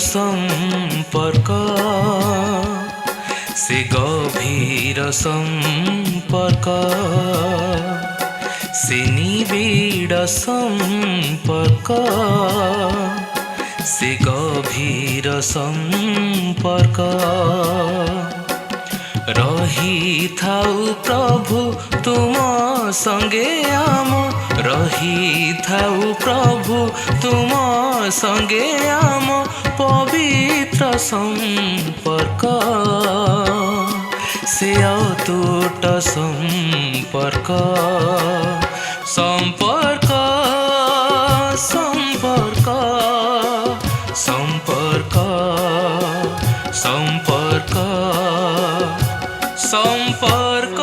संपर्क से गभीर संपर्क से निबिड़ संपर्क से गभीर संपर्क रही थाउ प्रभु तुम संगे आम रही थाउ प्रभु तुम संगे आम पवित्र संपर्क से अतूट संपर्क संपर्क संपर्क संपर्क संपर्क संपर्क।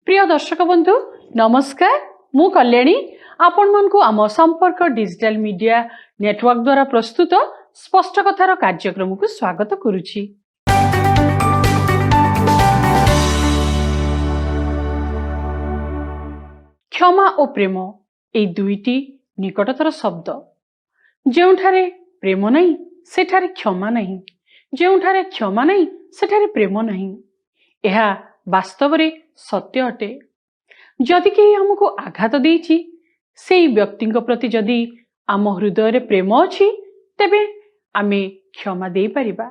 प्रिय दर्शक बंधु नमस्कार, मु कल्याणी आपण मन को आम संपर्क डिजिटल मीडिया नेटवर्क द्वारा प्रस्तुत स्पष्ट कथार कार्यक्रम को स्वागत करुछि। क्षमा और प्रेम ए दुईटी निकटतर शब्द। जेउठारे प्रेम नहीं सेठारे क्षमा नहीं, जेउठारे क्षमा नहीं सेठारे प्रेम नहीं। यह वास्तव रे सत्य अटे। जदि केही हमको आघात देइछि सेई व्यक्ति प्रति जदि आम हृदय रे प्रेम अछि तेबे आमे क्षमा दे परिबा।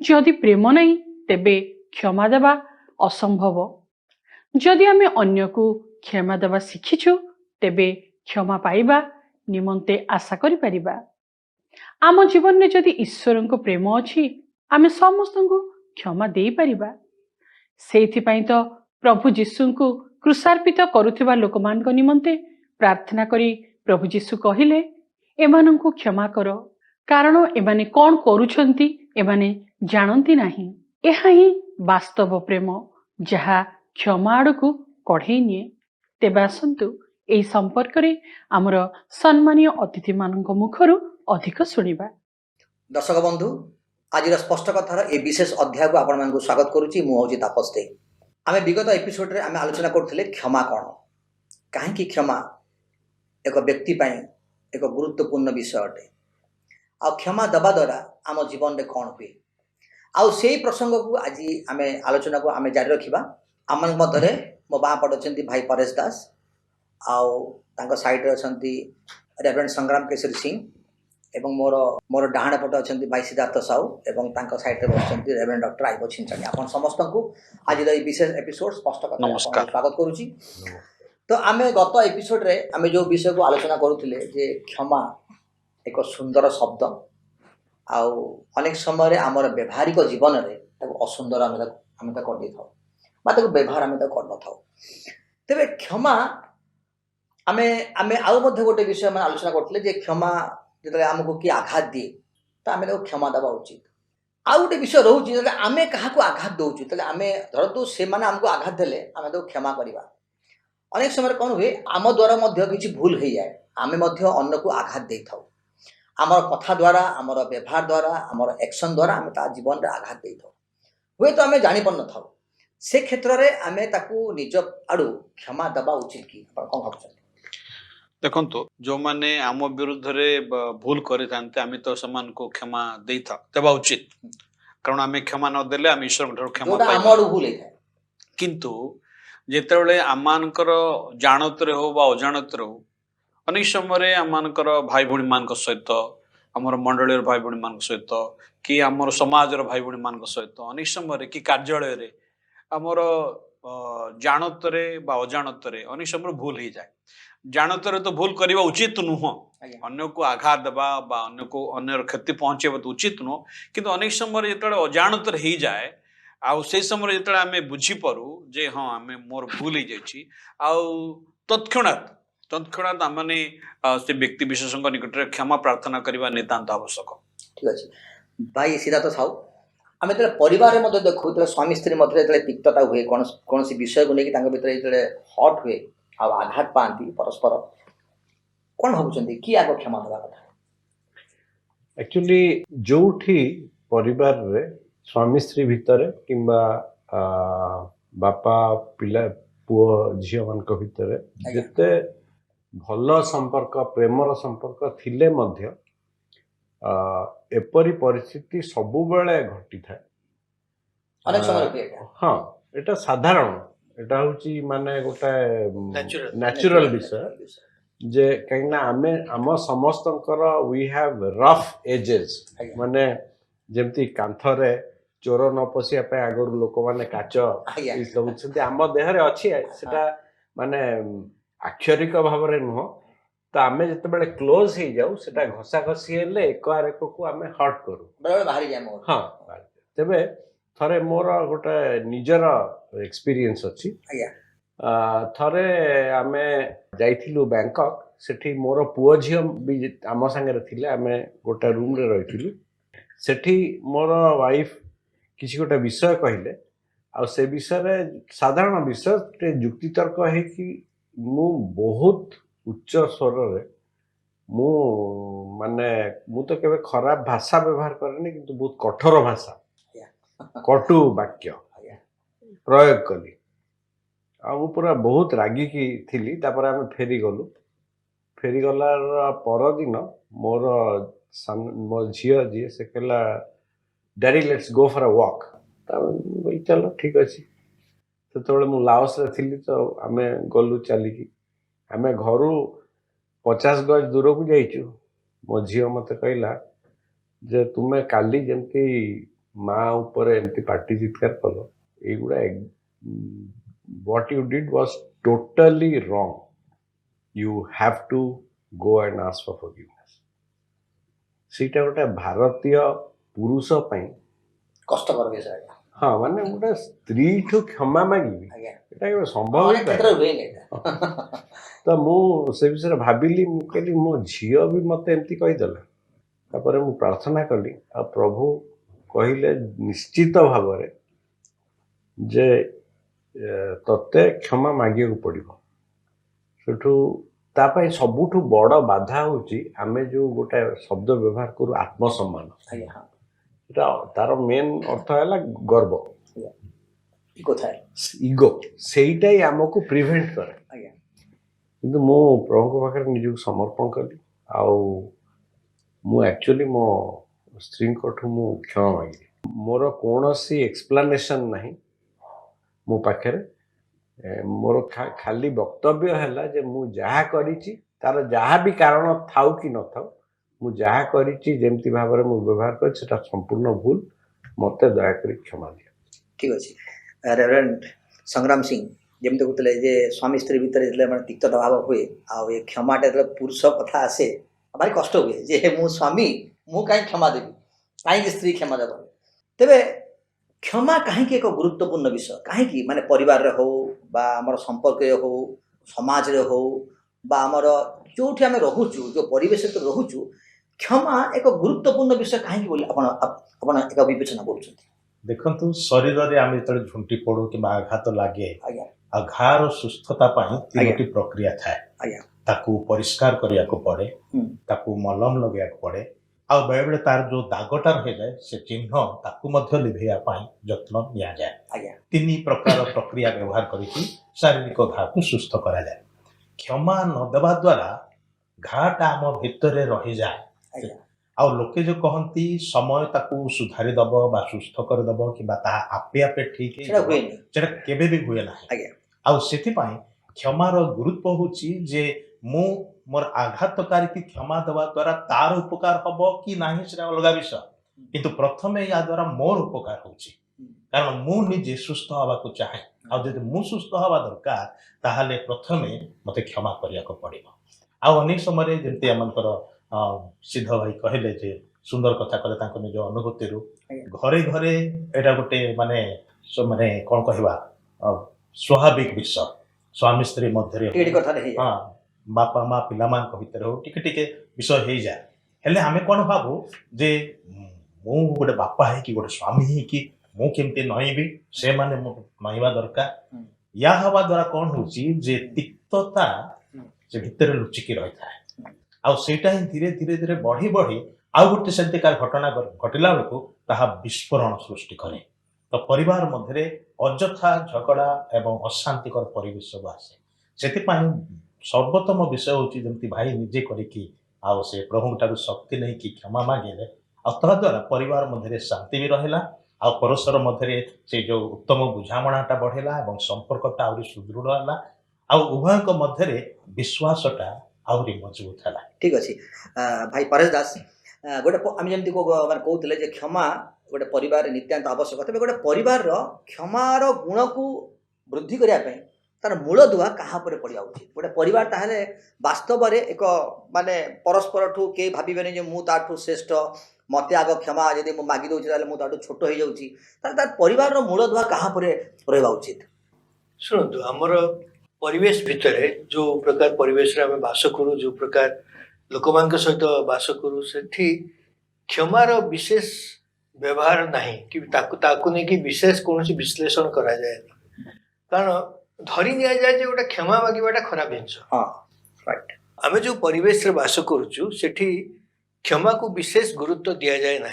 जदि प्रेम नहीं तेबे क्षमा देबा असंभव। जदि आमे अन्य को क्षमा देबा शिखिछु तेबे क्षमा पाइबा निमंते आशा करि परिबा। आम जीवन में जदि ईश्वर को प्रेम अछि आमे समस्त को क्षमा दे परिबा। सेइथिपई तो प्रभु जीशु को क्रूसार्पित करुथिबा लोकमान को निमंते प्रार्थना करी प्रभु जीशु कहिले एमान को क्षमा कर, कारण एमाने कौन करुछंती एमाने जानती नहीं। यह ही वास्तव प्रेम जहा क्षमा आड़ को कढ़े निए। तेबे आसंतु एही संपर्क रे आमर सम्मानीय अतिथि मानक मुखरु अधिक सुनिबा। दर्शक बंधु आज स्पष्ट कथार ए विशेष अध्याय को आपण मानक स्वागत करुच्ची। मु हूँ तापस दे। आम विगत एपिसोड रे आम आलोचना करथिले क्षमा कौन, कहीं क्षमा एक व्यक्ति पाई एक गुरुत्वपूर्ण विषय अटे। आ क्षमा दबा द्वारा आम जीवन रे कौन हुए आउ से प्रसंग को आज आम आलोचना को आम जारी रखा। आम मध्य मो बाँ पट अच्छा भाई परेश दास आउ साइड रे अच्छा रेवरेंड संग्राम केशरी सिंह एवं मोर डाहाण पटे अच्छा भाई सिद्धार्थ साहू एवं साइड रे बसचंती रेवरेंड डॉक्टर आईबो छिंचाणी। आपण समस्त को आज विशेष एपिसोड स्पष्ट कथा स्वागत करुच्ची। तो आम गत एपिसोड रे आम जो विषय को आलोचना करुथिले जे क्षमा एक सुंदर शब्द आउ अनेक समय आमर व्यवहारिक जीवन रे असुंदर आम कर व्यवहार आम कर न था। तेरे क्षमा आमे आमे आउ मध्य गोटे विषय आम आलोचना करथिले जे क्षमा जो आमको किए आघात दिए तो आम क्षमा देवा उचित। आउ गोटे विषय रोचे जो आम क्या आघात दौचु तो आम धरतु से आमको आघात देले आम क्षमा करवा। अनेक समय कौन हुए आम द्वारा किसी भूल हो जाए आम अन्न को आघात दे था। आमर कथा द्वारा आमर व्यवहार द्वारा आमर एक्शन द्वारा आम जीवन में आघात दे था। हुए तो आम जापर न था से क्षेत्र में आम निज आड़ क्षमा देवा उचित कि कौन भाव? देखो जो माने आम विरुद्ध रे भूल करें आम तो समान को क्षमा देवा उचित, कारण आम क्षमा न देले आम ईश्वर क्षमा किंतु जेते आमानकर जानत रे हो बा अजाणत रे हो अनेक समय आमानकर भाई भौणी मान सहित आमर मंडली भाई भौणी मान सहित कि आमर समाज भाई भौणी मान सहित अनेक समय कि कार्यालय रे आमर जानत रे बा अजाणत रे अनेक समय भूल हो जाए। जानत रे तो भूल करवा उचित नुह, अन्य को आघात देवा बा अन्य को अन्य क्षति पहुंचेबा तो उचित नुह। किंतु अनेक समय जेतेबेले अजाणत रे हो जाए आउ से समय जेतेबेले आमे बुझी पारू जे हां आमे मोर भूल हो जाइछि आउ तत्क्षणात आमने से व्यक्ति विशेष निकट रे क्षमा प्रार्थना करबा नितांत आवश्यक। ठीक अछि भाई सिद्धार्थ साहू आम जो परिवार में देखू जो स्वामी स्त्री मध्य जो तिक्तता हुए कौन सी विषय को लेकिन भीतर जो हट हुए आघात पाती परस्पर कौन भावुं कि आग क्षमा देवा कथा? एक्चुअली जो परिवार रे स्वामी स्त्री भितर किंबा बापा पिला पुओ झील मान भितर जिते ଭଲ ସମ୍ପର୍କ ପ୍ରେମର ସମ୍ପର୍କ ଥିଲେ ମଧ୍ୟ ଏପରି ପରିସ୍ଥିତି ସବୁବେଳେ ଘଟିଥାଏ। ଅନେକ ସମୟରେ ହୁଏ ଏଇଟା। ହଁ, ଏଟା ସାଧାରଣ, ଏଟା ହଉଛି ମାନେ ଗୋଟେ ନ୍ୟାଚୁରାଲ ବିଷୟ ଯେ କାହିଁକିନା ଆମେ ଆମ ସମସ୍ତଙ୍କର वी हैव ରଫ୍ ଏଜେସ୍। ଆଜ୍ଞା। ମାନେ ଯେମିତି କାନ୍ଥରେ ଚୋର ନ ପଶିବା ପାଇଁ ଆଗରୁ ଲୋକମାନେ କାଚ ଆଜ୍ଞା। ଲଗାଉଛନ୍ତି, ଆମ ଦେହରେ ଅଛି ସେଟା ମାନେ ଆକ୍ଷରିକ ଭାବରେ ନୁହଁ। ତ ଆମେ ଯେତେବେଳେ କ୍ଲୋଜ ହେଇଯାଉ ସେଟା ଘଷା ଘଷି ହେଲେ ଏକ ଆର ଏକକୁ ଆମେ ହର୍ଟ କରୁ। ବେଳେବେଳେ ବାହାରିଯାଏ ମୋର। ହଁ, ତେବେ ଥରେ ମୋର ଗୋଟେ ନିଜର ଏକ୍ସପିରିଏନ୍ସ ଅଛି। ଆଜ୍ଞା। ଥରେ ଆମେ ଯାଇଥିଲୁ ବ୍ୟାଙ୍କକ୍। ସେଠି ମୋର ପୁଅ ଝିଅ ବି ଆମ ସାଙ୍ଗରେ ଥିଲେ, ଆମେ ଗୋଟେ ରୁମ୍ରେ ରହିଥିଲୁ। ସେଠି ମୋର ୱାଇଫ୍ କିଛି ଗୋଟେ ବିଷୟ କହିଲେ, ଆଉ ସେ ବିଷୟରେ ସାଧାରଣ ବିଷୟ ଯୁକ୍ତିତର୍କ ହେଇକି ମୁଁ ବହୁତ ଉଚ୍ଚ ସ୍ୱରରେ ମୁଁ ତ କେବେ ଖରାପ ଭାଷା ବ୍ୟବହାର କରେନି, କିନ୍ତୁ ବହୁତ କଠୋର ଭାଷା କଟୁ ବାକ୍ୟ ପ୍ରୟୋଗ କଲି। ଆଉ ମୁଁ ପୁରା ବହୁତ ରାଗିକି ଥିଲି। ତାପରେ ଆମେ ଫେରିଗଲୁ। ଫେରିଗଲାର ପରଦିନ ମୋ ଝିଅ ଯିଏ ସେ କହିଲା ଡ୍ୟାଡି ଲେଟ୍ସ ଗो ଫର୍ ଅ ୱାକ୍। ତାପରେ ମୁଁ କହିଲି ଚାଲ ଠିକ୍ ଅଛି। ସେତେବେଳେ ମୁଁ ଲାଓସରେ ଥିଲି, ତ ଆମେ ଗଲୁ ଚାଲିକି। ଆମେ ଘରୁ 50 ଗଜ ଦୂରକୁ ଯାଇଛୁ। ମୋ ଝିଅ ମୋତେ କହିଲା ଯେ ତୁମେ କାଲି ଯେମିତି ମା ଉପରେ ଏମିତି ପାଟି ଚିତ୍କାର କଲ, ଏଇଗୁଡ଼ା what you did was totally wrong. You have to go and ask for forgiveness. ସେଇଟା ଗୋଟେ ଭାରତୀୟ ପୁରୁଷ ପାଇଁ କଷ୍ଟକର ବିଷୟ। ହଁ, ମାନେ ଗୋଟେ ସ୍ତ୍ରୀଠୁ କ୍ଷମା ମାଗିବି, ଏଇଟା କେବେ ସମ୍ଭବ ହୁଏନି। ତ ମୁଁ ସେ ବିଷୟରେ ଭାବିଲି। ମୁଁ କହିଲି ମୋ ଝିଅ ବି ମୋତେ ଏମିତି କହିଦେଲା। ତାପରେ ମୁଁ ପ୍ରାର୍ଥନା କଲି, ଆଉ ପ୍ରଭୁ କହିଲେ ନିଶ୍ଚିତ ଭାବରେ ଯେ ତତେ କ୍ଷମା ମାଗିବାକୁ ପଡ଼ିବ। ସେଠୁ ତା ପାଇଁ ସବୁଠୁ ବଡ଼ ବାଧା ହେଉଛି ଆମେ ଯେଉଁ ଗୋଟେ ଶବ୍ଦ ବ୍ୟବହାର କରୁ ଆତ୍ମସମ୍ମାନ। ସେଟା ତାର ମେନ୍ ଅର୍ଥ ହେଲା ଗର୍ବ, ଇଗୋ। ସେଇଟା ହିଁ ଆମକୁ ପ୍ରିଭେଣ୍ଟ କରେ। କିନ୍ତୁ ମୁଁ ପ୍ରଭୁଙ୍କ ପାଖରେ ନିଜକୁ ସମର୍ପଣ କଲି, ଆଉ ମୁଁ ଆକ୍ଚୁଆଲି ମୋ ସ୍ତ୍ରୀଙ୍କଠୁ ମୁଁ କ୍ଷମା ମାଗିଲି। ମୋର କୌଣସି ଏକ୍ସପ୍ଲାନେସନ୍ ନାହିଁ ମୋ ପାଖରେ। ମୋର ଖାଲି ବକ୍ତବ୍ୟ ହେଲା ଯେ ମୁଁ ଯାହା କରିଛି ତାର ଯାହା ବି କାରଣ ଥାଉ କି ନଥାଉ, ମୁଁ ଯାହା କରିଛି ଯେମିତି ଭାବରେ ମୁଁ ବ୍ୟବହାର କରିଛି ସେଟା ସମ୍ପୂର୍ଣ୍ଣ ଭୁଲ। ମୋତେ ଦୟାକରି କ୍ଷମା ଦିଅ। ଠିକ୍ ଅଛି। ରେଭରେଣ୍ଡ ସଂଗ୍ରାମ ସିଂ ଯେମିତି କହୁଥିଲେ ଯେ ସ୍ୱାମୀ ସ୍ତ୍ରୀ ଭିତରେ ଯେତେବେଳେ ତିକ୍ତତା ଭାବ ହୁଏ, ଆଉ ଏ କ୍ଷମାଟା ଯେତେବେଳେ ପୁରୁଷ କଥା ଆସେ ଭାରି କଷ୍ଟ ହୁଏ ଯେ ମୁଁ ସ୍ୱାମୀ, ମୁଁ କାହିଁକି କ୍ଷମା ଦେବି, କାହିଁକି ସ୍ତ୍ରୀ କ୍ଷମା ଦେବ। ତେବେ କ୍ଷମା କାହିଁକି ଏକ ଗୁରୁତ୍ୱପୂର୍ଣ୍ଣ ବିଷୟ? କାହିଁକି ମାନେ ପରିବାରରେ ହଉ ବା ଆମର ସମ୍ପର୍କରେ ହଉ, ସମାଜରେ ହଉ ବା ଆମର ଯେଉଁଠି ଆମେ ରହୁଛୁ, ଯେଉଁ ପରିବେଶରେ ରହୁଛୁ, କ୍ଷମା ଏକ ଗୁରୁତ୍ୱପୂର୍ଣ୍ଣ ବିଷୟ କାହିଁକି ବୋଲି ଆପଣ ଏକ ବିବେଚନା କରୁଛନ୍ତି? ଦେଖନ୍ତୁ, ଶରୀରରେ ଆମେ ଯେତେବେଳେ ଝୁଣ୍ଟି ପଡ଼ୁ କିମ୍ବା ଆଘାତ ଲାଗେ, ଆଉ ଘାର ସୁସ୍ଥତା ପାଇଁ 3ଟି ପ୍ରକ୍ରିୟା ଥାଏ। ତାକୁ ପରିଷ୍କାର କରିବାକୁ ପଡ଼େ, ତାକୁ ମଲମ ଲଗେଇବାକୁ ପଡ଼େ, ଆଉ ବେଳେବେଳେ ତାର ଯେଉଁ ଦାଗଟା ରହିଯାଏ ସେ ଚିହ୍ନ ତାକୁ ମଧ୍ୟ ଲିଭେଇବା ପାଇଁ ଯତ୍ନ ନିଆଯାଏ। 3 ପ୍ରକାର ପ୍ରକ୍ରିୟା ବ୍ୟବହାର କରିକି ଶାରୀରିକ ଘାକୁ ସୁସ୍ଥ କରାଯାଏ। କ୍ଷମା ନ ଦେବା ଦ୍ୱାରା ଘାଟା ଆମ ଭିତରେ ରହିଯାଏ। ଆଉ ଲୋକେ ଯୋଉ କହନ୍ତି ସମୟ ତାକୁ ସୁଧାରି ଦବ ବା ସୁସ୍ଥ କରିଦବ କିମ୍ବା ତାହା ଆପେ ଆପେ ଠିକ୍ ହେଇଯିବ, ସେଟା କେବେ ବି ହୁଏ ନାହିଁ। ଆଉ ସେଥିପାଇଁ କ୍ଷମାର ଗୁରୁତ୍ୱ ହେଉଛି ଯେ ମୁଁ ମୋର ଆଘାତକାରୀକି କ୍ଷମା ଦେବା ଦ୍ୱାରା ତାର ଉପକାର ହବ କି ନାହିଁ ସେଟା ଅଲଗା ବିଷୟ, କିନ୍ତୁ ପ୍ରଥମେ ୟା ଦ୍ୱାରା ମୋର ଉପକାର ହେଉଛି। କାରଣ ମୁଁ ନିଜେ ସୁସ୍ଥ ହେବାକୁ ଚାହେଁ, ଆଉ ଯଦି ମୁଁ ସୁସ୍ଥ ହେବା ଦରକାର ତାହେଲେ ପ୍ରଥମେ ମୋତେ କ୍ଷମା କରିବାକୁ ପଡ଼ିବ। ଆଉ ଅନେକ ସମୟରେ ଯେମିତି ଆମଙ୍କର ସିଦ୍ଧ ଭାଇ କହିଲେ ଯେ ସୁନ୍ଦର କଥା କହିଲେ ତାଙ୍କ ନିଜ ଅନୁଭୂତିରୁ, ଘରେ ଘରେ ଏଇଟା ଗୋଟେ ମାନେ କ'ଣ କହିବା ସ୍ୱାଭାବିକ ବିଷୟ। ସ୍ୱାମୀ ସ୍ତ୍ରୀ ମଧ୍ୟରେ ବାପା ମା ପିଲାମାନଙ୍କ ଭିତରେ ହଉ ଟିକେ ଟିକେ ବିଷୟ ହେଇଯାଏ। ହେଲେ ଆମେ କ'ଣ ଭାବୁ ଯେ ମୁଁ ଗୋଟେ ବାପା ହେଇକି ଗୋଟେ ସ୍ୱାମୀ ହେଇକି ମୁଁ କେମିତି ନଇଁବି, ସେମାନେ ନଇଁବା ଦରକାର। ୟା ହେବା ଦ୍ୱାରା କ'ଣ ହେଉଛି ଯେ ତିକ୍ତତା ସେ ଭିତରେ ଲୁଚିକି ରହିଥାଏ, ଆଉ ସେଇଟା ହିଁ ଧୀରେ ଧୀରେ ଧୀରେ ବଢ଼ି ବଢ଼ି ଆଉ ଗୋଟେ ସେମିତିକାର ଘଟଣା ଘଟିଲା ବେଳକୁ ତାହା ବିସ୍ଫୋରଣ ସୃଷ୍ଟି କରେ। ତ ପରିବାର ମଧ୍ୟରେ ଅଯଥା ଝଗଡ଼ା ଏବଂ ଅଶାନ୍ତିକର ପରିବେଶ ସବୁ ଆସେ। ସେଥିପାଇଁ सर्वोत्तम विषय हूँ जमी भाई निजे करी आउ से प्रभु ठार शक्ति नहीं कि क्षमा मांगे द्वारा परिवार मध्य शांति भी रहा आ परस्पर मध्य से जो उत्तम बुझामणाटा बढ़ेला और संपर्कटा आहरी सुदृढ़ है आ उभय मध्य विश्वासटा आहरी मजबूत है। ठीक अच्छे भाई परेश दास गोटे आम जमी मैंने कहते जे क्षमा गोटे परिवार नित्यांत आवश्यक तेज गोटे परिवार क्षमार गुण को वृद्धि करने तार मूल दुआ क्या पड़ा उचित गोटे परिवार ताहले वास्तव में एक माने परस्पर ठू के भावे जो मुझे ताठू श्रेष्ठ मत आग क्षमा जब मुझे मागी दूसरी मुझे ताठू छोट हो जाऊँगी तार परिवार मूल दुआ क्या रहा उचित। शुणु आमर परिवेश भितर जो प्रकार परिवेश रे आम बास करूँ जो प्रकार लोक मान सहित बास करूँ से क्षमार विशेष व्यवहार नहीं कि ताकू नहीं कि विशेष कौन विश्लेषण करा जाए कारण धरी नि जाए जे गोटे क्षमा मांगवाटा खराब जिनस राइट आम जो परिवेश रे बास करूँ सेठी क्षमा को विशेष गुरुत्व दि जाए ना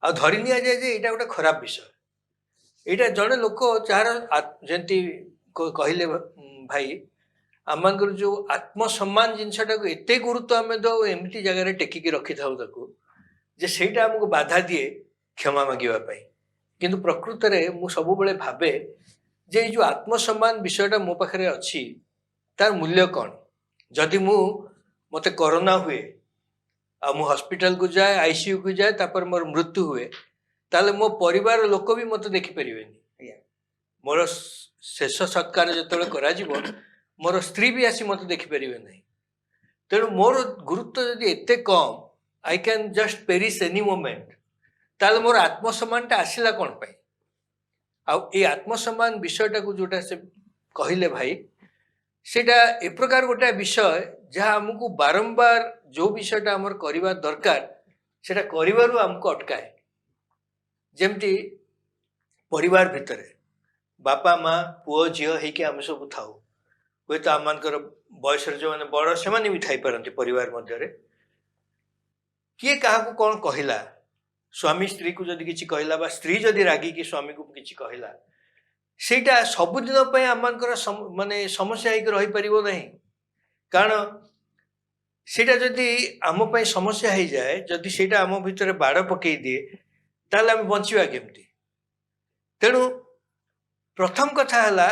आ धरी नि जाए जे एटा गोटे खराब विषय एटा जड़े लोक जार जमी कहले भाई आम जो आत्मसम्मान जिनसटा को एत गुरुत्व आम दो एमती जगह टेकिकी रखी था जे सेटा आमको बाधा दिए क्षमा मांगवाई किंतु प्रकृत में मु सब भावे जे जो आत्मसम्मान विषयटा मो पाखे अच्छी तार मूल्य कौन जदि मते कोरोना हुए आ मु हॉस्पिटल को जाए आईसीयू को जाए तापर मोर मृत्यु हुए ताले मो परिवार लोक भी मते देखि परिबेनी मोर शेष सत्कार जो करा मोर स्त्री भी आसी मते देखि परिबे नहीं तेणु मोर गुरुत्व जदि एते कम I can just perish any moment ताले मोर आत्मसम्मानटा आसिला कौन पाई ये आत्मसम्मान विषयटा को जोटा से कहले भाई सेटा ए प्रकार गोटे विषय जहाँ आमको बारंबार जो विषयटा आमर करवा दरकार सेटा करिवारु आमको अटकाए जेमती परिवार भितर बापा माँ पुओ झील होइके आम सब थाउ हुए तो आम बयस जो मैंने बड़ से भी थी पारती परिवार मध्य किए क्या कौन कहला स्वामी स्त्री को जदि किसी कहला बा स्त्री जदि रागी की स्वामी को किसी कहला सेटा सबुदिन आम माने समस्या होकर रही पार नहीं कारण सेटा जदि आम समस्या हो जाए जदि सेटा आम भितर बाड़ पकई दिए ताले आम बंचिबा केमती तेणु प्रथम कथा है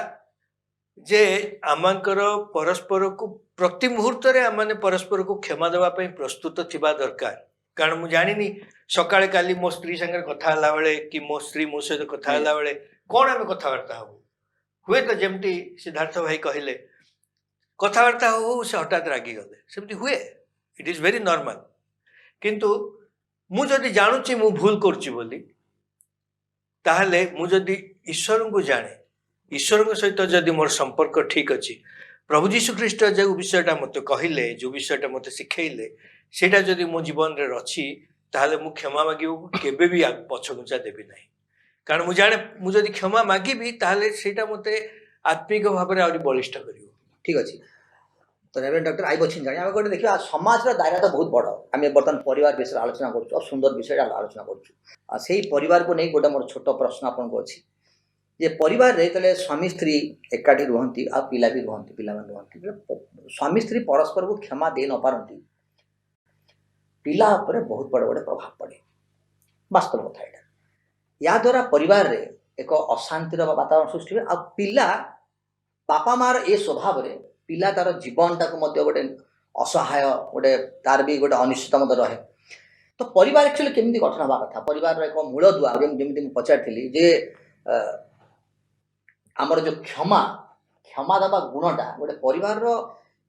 जे आमकर परस्पर को प्रति मुहूर्त आम परस्पर को क्षमा देवाई प्रस्तुत थिबा दरकार कारण मुझे जानी सकाळे काली मो स्त्री संगे कथा हला बेले कि मो स्त्री मो सहित कथा हला बेले कौन आम कथबार्ता हबू हुए तो जमती सिद्धार्थ भाई कहले कथबार्ता हो से हठात रागी गले सेमती हुए इट इज वेरी नॉर्मल किंतु मु जदि जानूची मु भूल करची बोली ताहले मु जदि ईश्वर को जाने ईश्वर सहित जदि मोर संपर्क ठीक अच्छी प्रभु जीशु ख्रीस्ट जो विषयटा मत कहले जो विषयटा मत शिखेले सेटा जदि मो जीवन रे रछि ताहले मु क्षमा मागिबो केबे भी पछघुंचा देबी नहीं कारण मु जाने मु जदि क्षमा मागिबी ताहले सेटा मते आत्मिक भाव में आउरी बलिष्ठ करिवो। ठीक अच्छे तो रेवरेंड डॉक्टर आई बच्चन जानी आम गोटे देखा समाज दायरा तो बहुत बड़ आम बर्तमान परिवार विषय आलोचना कर सुंदर विषय आलोचना कर परिवार को नहीं गोटे मोर छोट प्रश्न आपन को अच्छी जे परिवार रे स्वामी स्त्री एकाठी रुहंती आ पिला भी रुहंती पिला मन रुहंती स्वामी स्त्री परस्पर को क्षमा दे न पारंती पिला पर बहुत बड़ बड़े प्रभाव पड़े वास्तव कथा यहाँ या द्वारा परिवार रे एक अशांतिर वातावरण सृष्टि हुए आ पिला बापा मार ए स्वभाव रे पिला तार जीवनटा को गोटे असहाय गोटे तार भी गोटे अनिश्चित मत रहे तो परिवार एक्चुअली केमती गठन हवा कथा परिवार एक मूल दुआ जमी पचारि जे आमर जो क्षमा क्षमा देवा गुणटा गोटे परिवार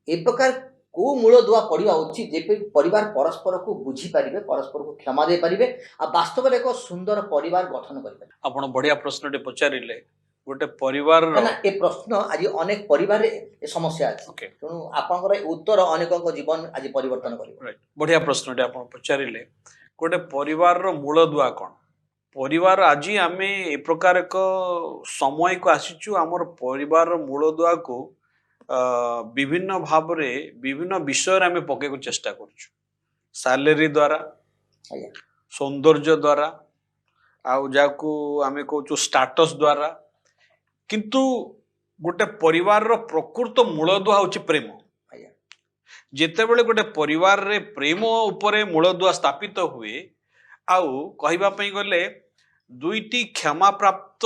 ए प्रकार को मूल दुआ पड़ा उचित जे परिवार परस्पर को बुझी पारे परस्पर को क्षमा दे पारे आ वास्तव में एक सुंदर परिवार गठन करें। आपण बढ़िया प्रश्न पचारे गोटे परिवार ए प्रश्न आज अनेक परिवार समस्या अच्छे तेणु आपंकर उत्तर अनेक जीवन आज परिवर्तन कर बढ़िया प्रश्न आप पचारे गोटे परिवार मूल दुआ कौन परिवार आज आम ए प्रकार एक समय को आसीचु आमर परिवार मूल दुआ को विभिन्न भाव रे विभिन्न विषय आम पके चेष्टा करुचु सैलरी द्वारा सौंदर्य द्वारा आउ जाकू आम कहूँ स्टाटस द्वारा किंतु गोटे परिवार प्रकृत मूल दुआ हूँ प्रेम ଯେତେବେଳେ ଗୋଟେ ପରିବାରରେ ପ୍ରେମ ଉପରେ ମୂଳଦୁଆ ସ୍ଥାପିତ ହୁଏ ଆଉ କହିବା ପାଇଁ ଗଲେ ଦୁଇଟି କ୍ଷମା ପ୍ରାପ୍ତ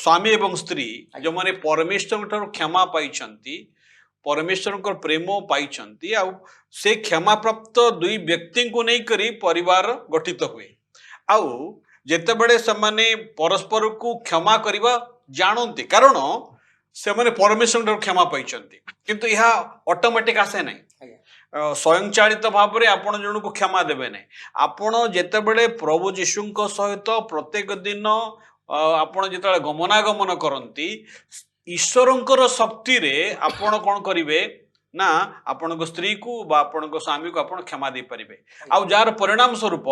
ସ୍ୱାମୀ ଏବଂ ସ୍ତ୍ରୀ ଯେଉଁମାନେ ପରମେଶ୍ୱରଙ୍କ ଠାରୁ କ୍ଷମା ପାଇଛନ୍ତି ପରମେଶ୍ୱରଙ୍କ ପ୍ରେମ ପାଇଛନ୍ତି ଆଉ ସେ କ୍ଷମା ପ୍ରାପ୍ତ ଦୁଇ ବ୍ୟକ୍ତିଙ୍କୁ ନେଇକରି ପରିବାର ଗଠିତ ହୁଏ ଆଉ ଯେତେବେଳେ ସେମାନେ ପରସ୍ପରକୁ କ୍ଷମା କରିବା ଜାଣନ୍ତି କାରଣ ସେମାନେ ପରମେଶ୍ୱରଙ୍କ ଠାରୁ କ୍ଷମା ପାଇଛନ୍ତି କିନ୍ତୁ ଏହା ଅଟୋମେଟିକ ଆସେ ନାହିଁ ସ୍ୱୟଂଚାଳିତ ଭାବରେ ଆପଣ ଜଣକୁ କ୍ଷମା ଦେବେ ନାହିଁ ଆପଣ ଯେତେବେଳେ ପ୍ରଭୁ ଯୀଶୁଙ୍କ ସହିତ ପ୍ରତ୍ୟେକ ଦିନ ଆପଣ ଯେତେବେଳେ ଗମନାଗମନ କରନ୍ତି ଈଶ୍ୱରଙ୍କର ଶକ୍ତିରେ ଆପଣ କ'ଣ କରିବେ ନା ଆପଣଙ୍କ ସ୍ତ୍ରୀକୁ ବା ଆପଣଙ୍କ ସ୍ୱାମୀକୁ ଆପଣ କ୍ଷମା ଦେଇପାରିବେ ଆଉ ଯାହାର ପରିଣାମ ସ୍ୱରୂପ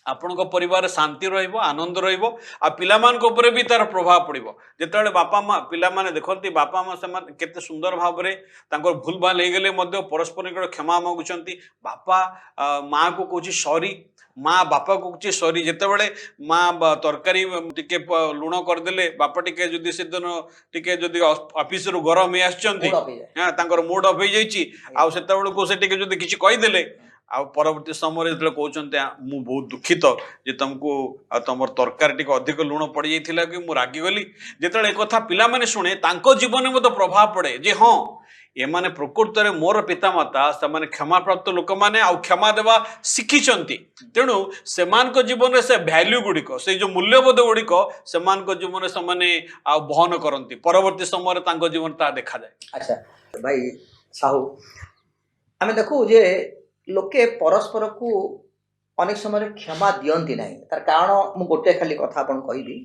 ଆପଣଙ୍କ ପରିବାରରେ ଶାନ୍ତି ରହିବ ଆନନ୍ଦ ରହିବ ଆଉ ପିଲାମାନଙ୍କ ଉପରେ ବି ତାର ପ୍ରଭାବ ପଡ଼ିବ ଯେତେବେଳେ ବାପା ମା ପିଲାମାନେ ଦେଖନ୍ତି ବାପା ମା ସେମାନେ କେତେ ସୁନ୍ଦର ଭାବରେ ତାଙ୍କର ଭୁଲ ଭାଲ ହେଇଗଲେ ମଧ୍ୟ ପରସ୍ପରଙ୍କର କ୍ଷମା ମାଗୁଛନ୍ତି ବାପା ମାଆକୁ କହୁଛି ସରି ମା ବାପାକୁ କହୁଛି ସରି ଯେତେବେଳେ ମା ତରକାରୀ ଟିକେ ଲୁଣ କରିଦେଲେ ବାପା ଟିକେ ଯଦି ସେଦିନ ଟିକେ ଯଦି ଅଫିସରୁ ଗରମ ହେଇ ଆସିଛନ୍ତି ତାଙ୍କର ମୁଡ୍ ଅଫ୍ ହେଇଯାଇଛି ଆଉ ସେତେବେଳକୁ ସେ ଟିକେ ଯଦି କିଛି କହିଦେଲେ ଆଉ ପରବର୍ତ୍ତୀ ସମୟରେ ଯେତେବେଳେ କହୁଛନ୍ତି ମୁଁ ବହୁତ ଦୁଃଖିତ ଯେ ତମକୁ ତମର ତରକାରୀ ଟିକେ ଅଧିକ ଲୁଣ ପଡ଼ିଯାଇଥିଲା କି ମୁଁ ରାଗିଗଲି ଯେତେବେଳେ ଏକଥା ପିଲାମାନେ ଶୁଣେ ତାଙ୍କ ଜୀବନରେ ମଧ୍ୟ ପ୍ରଭାବ ପଡ଼େ ଯେ ହଁ ଏମାନେ ପ୍ରକୃତରେ ମୋର ପିତାମାତା ସେମାନେ କ୍ଷମାପ୍ରାପ୍ତ ଲୋକମାନେ ଆଉ କ୍ଷମା ଦେବା ଶିଖିଛନ୍ତି ତେଣୁ ସେମାନଙ୍କ ଜୀବନରେ ସେ ଭ୍ୟାଲ୍ୟୁ ଗୁଡ଼ିକ ସେ ଯେଉଁ ମୂଲ୍ୟବୋଧ ଗୁଡ଼ିକ ସେମାନଙ୍କ ଜୀବନରେ ସେମାନେ ଆଉ ବହନ କରନ୍ତି ପରବର୍ତ୍ତୀ ସମୟରେ ତାଙ୍କ ଜୀବନରେ ତାହା ଦେଖାଯାଏ ଆଚ୍ଛା ଭାଇ ସାହୁ ଆମେ ଦେଖୁ ଯେ ଲୋକେ ପରସ୍ପରକୁ ଅନେକ ସମୟରେ କ୍ଷମା ଦିଅନ୍ତି ନାହିଁ ତାର କାରଣ ମୁଁ ଗୋଟେ ଖାଲି କଥା ଆପଣ କହିବି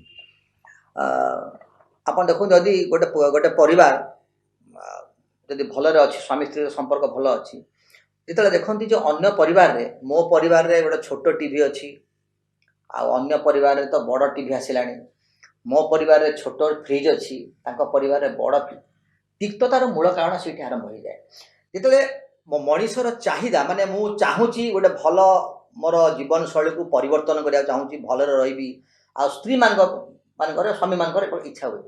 ଆପଣ ଦେଖନ୍ତୁ ଯଦି ଗୋଟେ ପରିବାର ଯଦି ଭଲରେ ଅଛି ସ୍ୱାମୀ ସ୍ତ୍ରୀର ସମ୍ପର୍କ ଭଲ ଅଛି ଯେତେବେଳେ ଦେଖନ୍ତି ଯେ ଅନ୍ୟ ପରିବାରରେ ମୋ ପରିବାରରେ ଗୋଟେ ଛୋଟ ଟିଭି ଅଛି ଆଉ ଅନ୍ୟ ପରିବାରରେ ତ ବଡ଼ ଟିଭି ଆସିଲାଣି ମୋ ପରିବାରରେ ଛୋଟ ଫ୍ରିଜ୍ ଅଛି ତାଙ୍କ ପରିବାରରେ ବଡ଼ ତିକ୍ତତାର ମୂଳ କାରଣ ସେଇଠି ଆରମ୍ଭ ହୋଇଯାଏ ଯେତେବେଳେ ମଣିଷର ଚାହିଦା ମାନେ ମୁଁ ଚାହୁଁଛି ଗୋଟେ ଭଲ ମୋର ଜୀବନଶୈଳୀକୁ ପରିବର୍ତ୍ତନ କରିବାକୁ ଚାହୁଁଛି ଭଲରେ ରହିବି ଆଉ ସ୍ତ୍ରୀମାନଙ୍କର ସ୍ୱାମୀମାନଙ୍କର ଇଚ୍ଛା ହୁଏ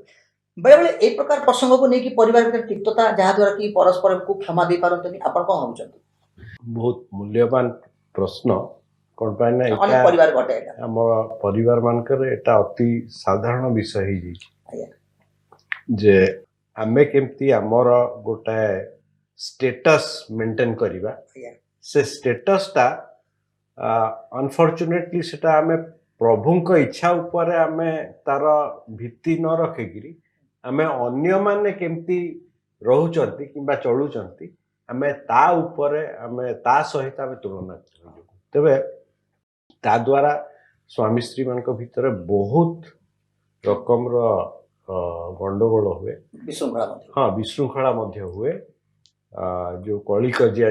ବେଳେବେଳେ ଏଇ ପ୍ରକାର ପ୍ରସଙ୍ଗକୁ ନେଇକି ପରିବାର ଭିତରେ ତିକ୍ତତା ଯାହାଦ୍ୱାରା କି ପରସ୍ପରକୁ କ୍ଷମା ଦେଇପାରନ୍ତିନି ଆପଣ କ'ଣ ଭାବୁଛନ୍ତି ବହୁତ ମୂଲ୍ୟବାନ ପ୍ରଶ୍ନ କ'ଣ ପାଇଁ ନା ଅନେକ ପରିବାର ଘଟେ ଆମ ପରିବାର ମାନଙ୍କରେ ଏଟା ଅତି ସାଧାରଣ ବିଷୟ ହେଇଯାଇଛି ଯେ ଆମେ କେମିତି ଆମର ଗୋଟାଏ स्टेटस मेंटेन करिबा से स्टेटस टा अनफॉर्चुनेटली सेटा आमे प्रभुंक इच्छा ऊपर आमे तार भित्ति न रखिकी आमे अन्य माने केमती रहउचंती किंबा चलुचंती आमे ता ऊपर आमे ता सहित आमे तुलना करू तबे ता द्वारा स्वामी स्त्री मानक भितर बहुत रकम रो गंडगोल हुए विशृंखला मध्य हुए जो कली कजिया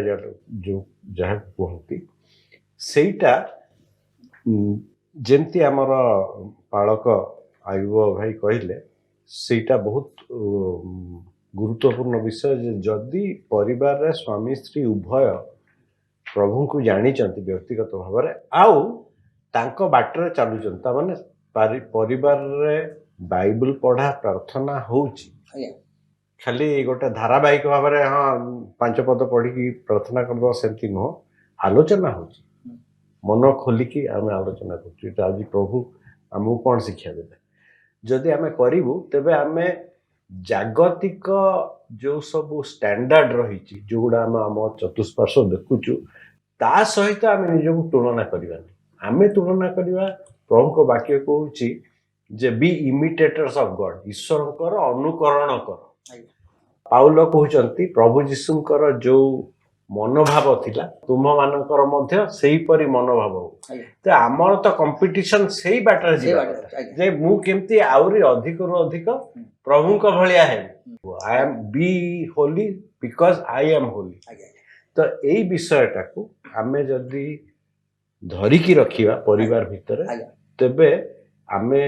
जो जहाँ कहती सेटा जेमती आमर पालक आयुब भाई कहले सेटा बहुत गुरुत्वपूर्ण विषय जदि परिवार रे स्वामी स्त्री उभय प्रभु को जानी व्यक्तिगत भाव में आउ तांको बाटरे चलुचंता माने परिवार रे बाइबल पढ़ा प्रार्थना होउची खाली गोटे धारावाहिक भाव में हाँ 5 पद पढ़ी प्रार्थना करदे सेमती नुह आलोचना हो मन खोलिकी आम आलोचना कर आज प्रभु आमको कौन शिक्षा देते जदि आम करूँ तेबे आम जागतिक जो सब स्टैंडर्ड रही जो गुड़ा आम चतुष्पार्श्व देखुचु ता सहित आम निजक तुलना करवानी आम तुलना करवा प्रभु को वाक्य कहूँ जे बी इमिटेटर्स ऑफ गॉड ईश्वर अनुकरण कर पाउल कहते प्रभु जीशुंकर जो मनोभाव थिला तुम मानकर मध्य सेही परी मनोभाव हो तो आमर तो कंपटीशन सेही बाटर जे मु केमती आउरी अधिक रु अधिक प्रभु को भलिया है I am be holy because I am holy तो एई विषयटा को आमे जदी धरिकी रखिबा परिवार भितर तबे आमे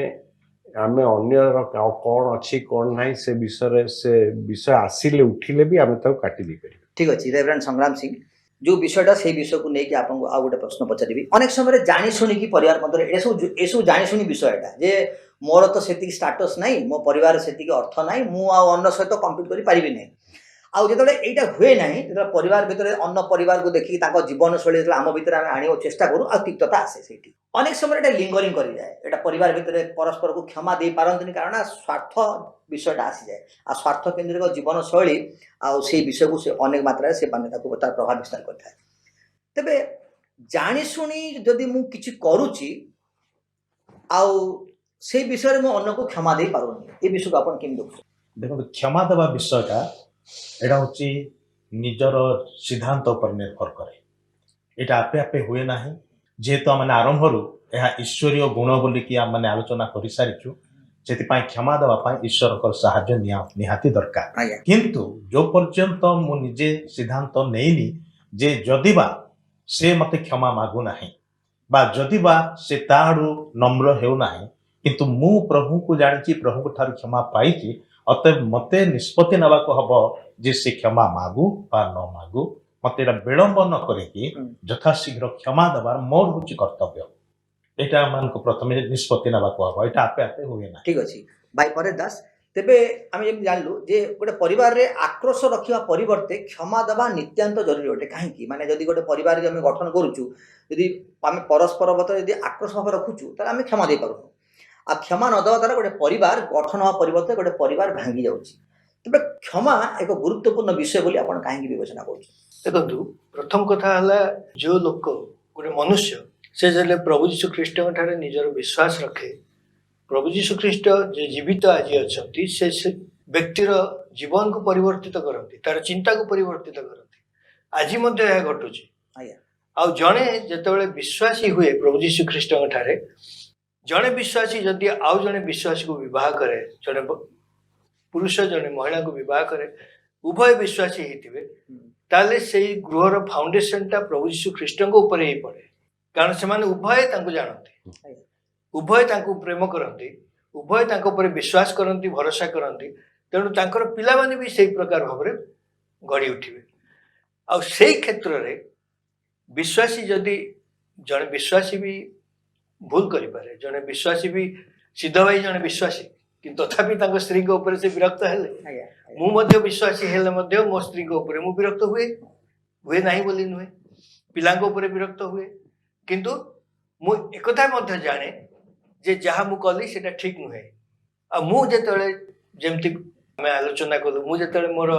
आमे अन्यर कौन अच्छी कौन ना से विषय आसिले उठिले भी आमे ताको काटी दे करी ठीक अच्छे रेवरेंड संग्राम सिंह जो विषयटा से विषय को लेकिन आपको आउ गोटे प्रश्न पचारि अनेक समय जानी शुणी कि परिवार मध्य एसबू जानी शुणी विषयटा जे मोर तो से स्टाटस ना मो परिवार से अर्थ ना मु अन्य सहित कम्पिट कर पारि ना आउ जो यहाँ हुए ना जो परिवार भितर अन्न परिवार को देखिए जीवन शैली जो आम भितर आम आने चेष्टा करूँ आ तिक्तता आसे से अनेक समय ये लिंगरिंग कर जाए यहाँ परिवार भितर परस्पर को क्षमा दे पारती कारण स्वार्थ विषयटा आसी जाए आ स्वार्थ केन्द्रिक जीवन शैली आई विषय को से अनेक मात्रा से तार प्रभाव विस्तार करता है। तेबे जाशुणी जदि मु किछि करूची आउ से विषय में अन्न को क्षमा दे पारुनी ए विषय को आपण केम देखु देखो क्षमा देवा विषयटा एटा होची निजर सिद्धांत पर निर्भर करे एटा आपे आपे हुए नाही जेहेतु आम आरंभ यह ईश्वरीय गुण बोली कि आम मैंने आलोचना कर सारी से क्षमा देवा ईश्वर को साहाय्य निहाती दरकार किंतु जो पर्यंत मु निजे सिद्धांत नहींनी जे जदिबा से मते क्षमा मागु नाही बा जदिबा से ताड़ू नम्र हेउ नाही किंतु मु प्रभु को जानी प्रभु ठार क्षमा पाई अतएव मते निष्पत्ति नवा को हबो जे से क्षमा मागु बा न मागु मते विलंब न करे यथाशीघ्र क्षमा देवार मोर हूँ कर्तव्य यहाँ मान को प्रथम निष्पत्ति नवा को हबो एटा आपे आपे हुए ना। ठीक अच्छी भाई परे दास तेबे आम जमी जानलु जे गोटे परिवार रे आक्रोश रखा परिवर्ते क्षमा देवा नित्यांत जरूरी अटे कहीं माने जदि गोटे परिवार आम गठन करुचु यदि आम परस्पर बतर यदि आक्रोश भाव रखुचु ताले आम क्षमा दे पारुनु आ क्षमा न देवा द्वारा गोटे परिवार गठन हवा परिवर्ते गोटे परिवार भांगी जाउछि तेबे क्षमा एक गुरुत्वपूर्ण विषय बोली आपण कहीं विवेचना करुछु। देखो प्रथम कथा हला जो लोक गोटे मनुष्य से जले प्रभु यीशु ख्रीष्ट ठारे निजर विश्वास रखे प्रभु यीशु ख्रीष्ट जे जीवित आज अच्छी से व्यक्तिर जीवन को परिवर्तित करती तार चिंता को परिवर्तित करती आज यह घटुची आ जड़े जिते विश्वासी हुए प्रभु यीशु ख्रीष्ट ठारे जड़े विश्वासी जदि आउ जड़े विश्वासी को विवाह करे जड़े पुरुष जड़े महिला को विवाह करे उभय विश्वासी होते ताले से गृहर फाउंडेशन टा प्रभु यीशु ख्रीष्ट ऊपर ही पड़े कारण से माने उभय जानते उभय प्रेम करती उभय ऊपर विश्वास करती भरोसा करती तेणु तांकर पिला माने भी सही प्रकार भाव गढ़ी उठिबे आ से क्षेत्र रे विश्वासी जदि जड़े विश्वासी भी भूल करि पारे जड़े विश्वासी भी सिद्ध भाई जड़े विश्वासी किंतु तथापि स्त्री के ऊपर से विरक्त हेले मु मध्य विश्वासी हेले मध्य मो स्त्री के ऊपर मु विरक्त हुए नाही बोली नुहे पिला के ऊपर विरक्त हुए किंतु मु एकथा मध्य जाने जे जहा मु कली सेटा ठीक नुहे आ मु जेतले जेमति मैं आलोचना कलु मु जेतले मोर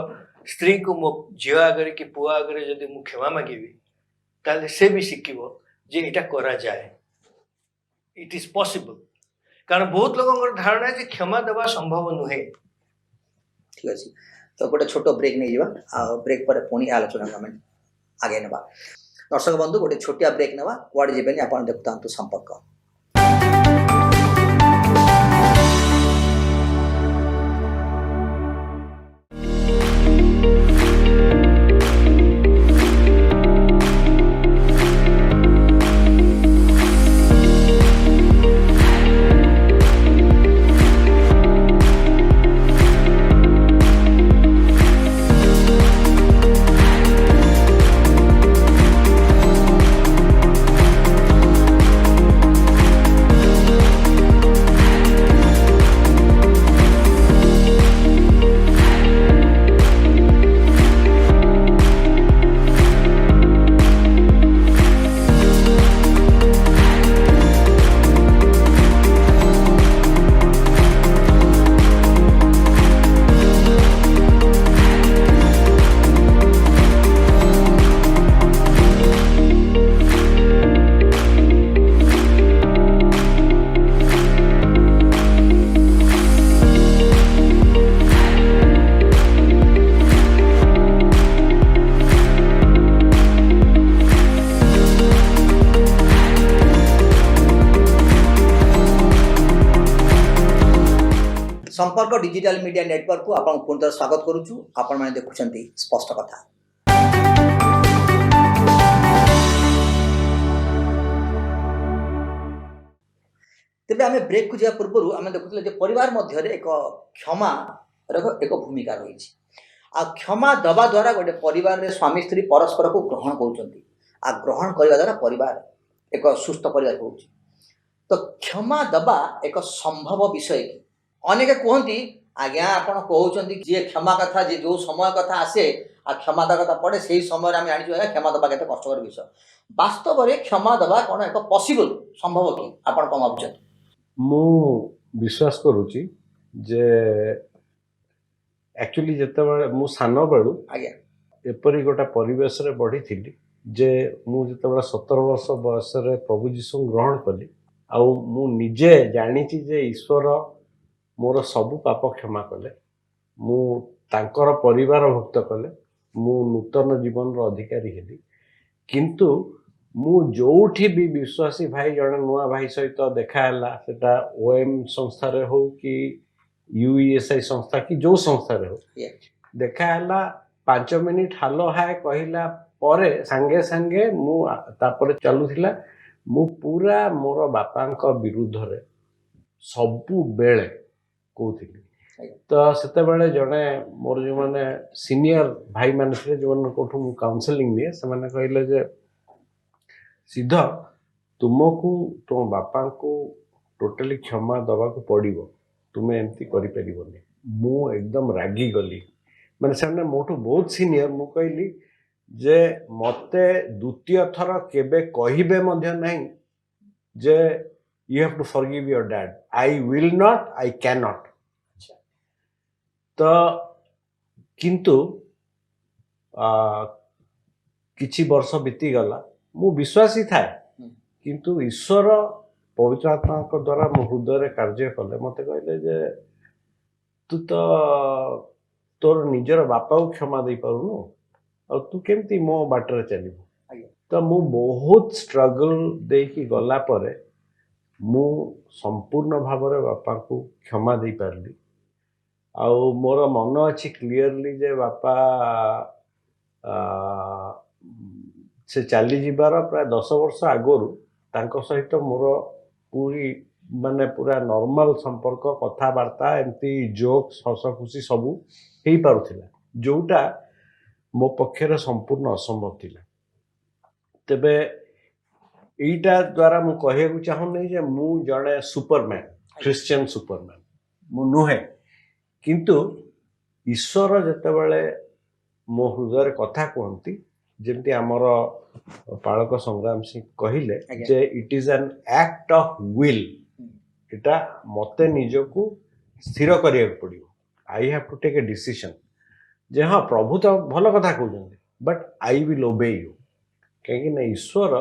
स्त्री को मो झियो आगरे कि पुआ आगरे जदि मु क्षमा मागिबी ताले से भी शिखिबो जे एटा करा जाए इट इज पॉसिबल कारण बहुत लोगों धारणा है क्षमा देवा संभव नुहे। ठीक अच्छे तो गोटे छोट ब्रेक नहीं जा ब्रेक पर पुणी आलोचना आम आगे ना दर्शक बंधु गोटे छोटिया ब्रेक ना कुआड़े जीवन आप देखता संपर्क। संपर्क डिजिटल मीडिया नेटवर्क को आपन पुनः स्वागत करूछु आपण माने देखुछंती स्पष्ट कथा। तेबे आमे ब्रेक को जा पूर्व आमे देखुतले जे परिवार मध्य रे एक क्षमा एक भूमिका रही आ क्षमा दबा द्वारा गोटे परिवार रे स्वामी स्त्री परस्पर को ग्रहण करूछंती आ ग्रहण करबा द्वारा परिवार एक सुस्थ परिवार होउछि। तो क्षमा दबा एक संभव विषय की अनेक कहती आज्ञा आपण कहउचंती जे क्षमा कथा जे जो समय कथा आसे आ क्षमा दवा कथा पड़े से समय आम जानी आज्ञा क्षमा दवा केते कष्टकर विषय वास्तव में क्षमा दवा कौन एक पॉसिबल संभव कि आपण कौन भावुचंती ମୁଁ ବିଶ୍ୱାସ କରୁଛି ଯେ ଆକ୍ଚୁଆଲି ଯେତେବେଳେ ମୁଁ ସାନ ବେଳୁ ଆଜ୍ଞା ଏପରି ଗୋଟେ ପରିବେଶରେ ବଢ଼ିଥିଲି ଯେ ମୁଁ ଯେତେବେଳେ 17 ବର୍ଷ ବୟସରେ ପ୍ରଭୁ ଯୀଶୁଙ୍କୁ ଗ୍ରହଣ କଲି ଆଉ ମୁଁ ନିଜେ ଜାଣିଛି ଯେ ଈଶ୍ୱର ମୋର ସବୁ ପାପ କ୍ଷମା କଲେ ମୁଁ ତାଙ୍କର ପରିବାରଭୁକ୍ତ କଲେ ମୁଁ ନୂତନ ଜୀବନର ଅଧିକାରୀ ହେଲି କିନ୍ତୁ ମୁଁ ଯୋଉଠି ବି ବିଶ୍ୱାସୀ ଭାଇ ଜଣେ ନୂଆ ଭାଇ ସହିତ ଦେଖା ହେଲା ସେଟା OM ସଂସ୍ଥାରେ ହଉ କି UESI ସଂସ୍ଥା କି ଯୋଉ ସଂସ୍ଥାରେ ହଉ ଦେଖା ହେଲା 5 ମିନିଟ୍ ହାଲୋ ହାଏ କହିଲା ପରେ ସାଙ୍ଗେ ସାଙ୍ଗେ ମୁଁ ତାପରେ ଚାଲୁଥିଲା ମୁଁ ପୁରା ମୋର ବାପାଙ୍କ ବିରୁଦ୍ଧରେ ସବୁବେଳେ କହୁଥିଲି ତ ସେତେବେଳେ ଜଣେ ମୋର ଯେଉଁମାନେ ସିନିୟର ଭାଇମାନେ ଥିଲେ ଯେଉଁମାନଙ୍କଠୁ ମୁଁ କାଉନସେଲିଂ ନିଏ ସେମାନେ କହିଲେ ଯେ ସିଦ୍ଧ ତୁମକୁ ତୁମ ବାପାଙ୍କୁ ଟୋଟାଲି କ୍ଷମା ଦେବାକୁ ପଡ଼ିବ ତୁମେ ଏମିତି କରିପାରିବନି ମୁଁ ଏକଦମ ରାଗିଗଲି ମାନେ ସେମାନେ ମୋଠୁ ବହୁତ ସିନିୟର ମୁଁ କହିଲି ଯେ ମୋତେ ଦ୍ୱିତୀୟ ଥର କେବେ କହିବେ ମଧ୍ୟ ନାହିଁ ଯେ you have to forgive your dad. I will not, I cannot. तो किंतु किछि वर्ष बीती गला मु विश्वासी थाए किंतु ईश्वर पवित्र आत्मा को द्वारा मो हृदय कार्य कले मते कहले जे तू तो तोर निजर बापा को क्षमा दे पारुनु और तू केमती मो बाटर चलिबु तो मु बहुत स्ट्रगल देकी गला परे मु संपूर्ण भाव बापा को क्षमा दे पारली आउ मोर मन अच्छी क्लीयरली जे बापा से चली जीवार प्राय 10 वर्ष आगरू तांको सहित मोर पूरी माने पूरा नॉर्मल संपर्क कथबार्ता एमती जोक्स हस खुशी सबू हो पारुथिला जोटा मो पक्षर संपूर्ण असंभव थिला तेबे एटा द्वारा मु कहू चाहूनी जे मु जड़े सुपरमैन क्रिश्चियन सुपरमैन मु नुहे किंतु ईश्वर जेतेबेले मो हृदय कथा कहती जेमती आमर पालक संग्राम सिंह कहले जे it is an act of will इटा मते निजको स्थिर करिया पड़ियो I have to take a decision जे हाँ प्रभु तो भल कथा कहते but I will obey you कहीं ईश्वर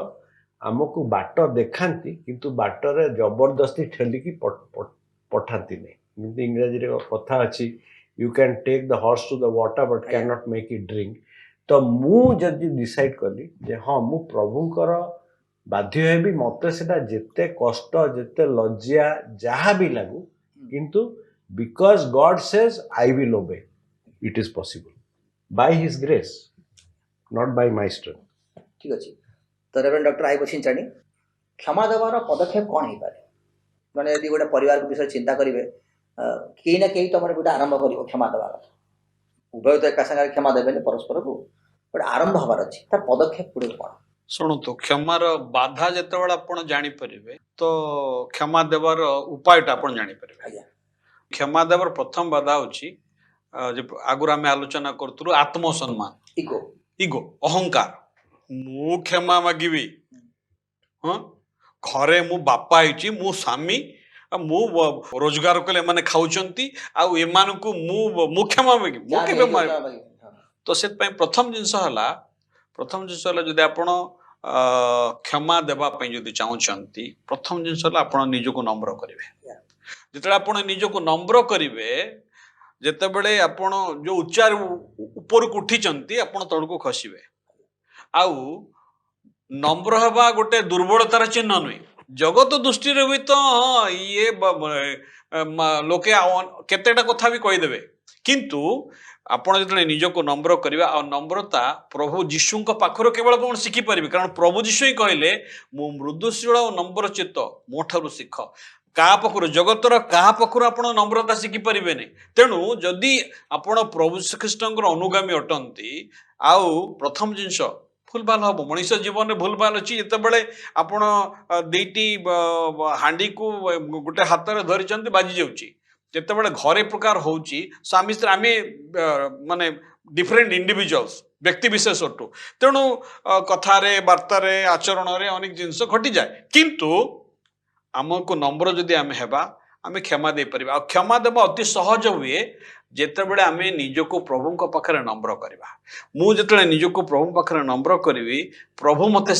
आमको बाट देखाती किंतु बाटरे जबरदस्ती ठेलिकी पठाती नहीं इंग्राजी रे कथा अच्छी you can take the horse to the water but can not make it drink तो मु जदि डिसाइड कली जे हाँ मु प्रभुंकर बाध्य हेबी मते सेटा जेते कष्ट जेते लज्जा जहाँ भी लागू किंतु because God says I will obey it is possible by his grace not by my strength ठीक अच्छे तो रेवरेंड डॉक्टर आई बसिन चाणी क्षमा देवार पदक्षेप कौन हो पारे मैंने यदि गोटे परिवार विषय चिंता करेंगे कहीं ना कहीं तुम गोटे आरंभ कर क्षमा देवा कथा उभय तो एका संगे क्षमा देवे परस्पर को गोटे आरंभ हबार अच्छी तार पदक्षेप गुड़े कौन शुणु क्षमार बाधा जिते आप जापर तो क्षमा देवार उपायटा आप जापर क्षमा देवार प्रथम बाधा हूँ आगुरी आम आलोचना करूँ आत्मसम्मान इगो इगो अहंकार मु क्षमा मागिबी हाँ घरे मु बापा होइची मु स्वामी मु रोजगार कले माने खाउचंती आउ एमानकु मु क्षमा मागि मु केबे मार तो सेत पय प्रथम जिंस हला जदि आपण क्षमा देबा पय जदि चाहुचंती प्रथम जिंस हला आपण निजको नम्र करिवे जेतले आपण निजको नम्र करिवे जेतेबेले आपण जो उच्चार ऊपर को उठिचंती आपण तळको खसिवे आउ नम्र हवा गोटे दुर्बलतार चिन्ह नुहे जगत दृष्टि भी तो हाँ ये लोके केतेटा कथा भी कहीदेवे किंतु आपण जो निजको नम्र करवा आ नम्रता प्रभु जीशु पाखर केवल आप शिखिपारे कारण प्रभु जीशु ही कहले मु मृदुशील और नम्र चित्त मो ठारू शिख क्या पाखर जगतर क्या पाखर आप नम्रता शिखिपारे नहीं तेणु जदि आपण प्रभु श्रीकृष्ण अनुगामी अटंती आउ प्रथम जिनस भूलभाल हम मनीष जीवन में भूलभाल अच्छी जिते आपण दुईटी हांडी को गोटे हाथ में धरी बाजी जाऊँगी ଯେତେବେଳେ ଘରେ ପ୍ରକାର ହଉଛି ସ୍ୱାମୀ ସ୍ତ୍ରୀ ଆମେ ମାନେ ଡିଫରେଣ୍ଟ ଇଣ୍ଡିଭିଜୁଆଲ୍ସ ବ୍ୟକ୍ତି ବିଶେଷ ଅଟୁ ତେଣୁ କଥାରେ ବାର୍ତ୍ତାରେ ଆଚରଣରେ ଅନେକ ଜିନିଷ ଘଟିଯାଏ କିନ୍ତୁ ଆମକୁ ନମ୍ର ଯଦି ଆମେ ହେବା ଆମେ କ୍ଷମା ଦେଇପାରିବା ଆଉ କ୍ଷମା ଦେବା ଅତି ସହଜ ହୁଏ ଯେତେବେଳେ ଆମେ ନିଜକୁ ପ୍ରଭୁଙ୍କ ପାଖରେ ନମ୍ର କରିବା ମୁଁ ଯେତେବେଳେ ନିଜକୁ ପ୍ରଭୁଙ୍କ ପାଖରେ ନମ୍ର କରିବି ପ୍ରଭୁ ମୋତେ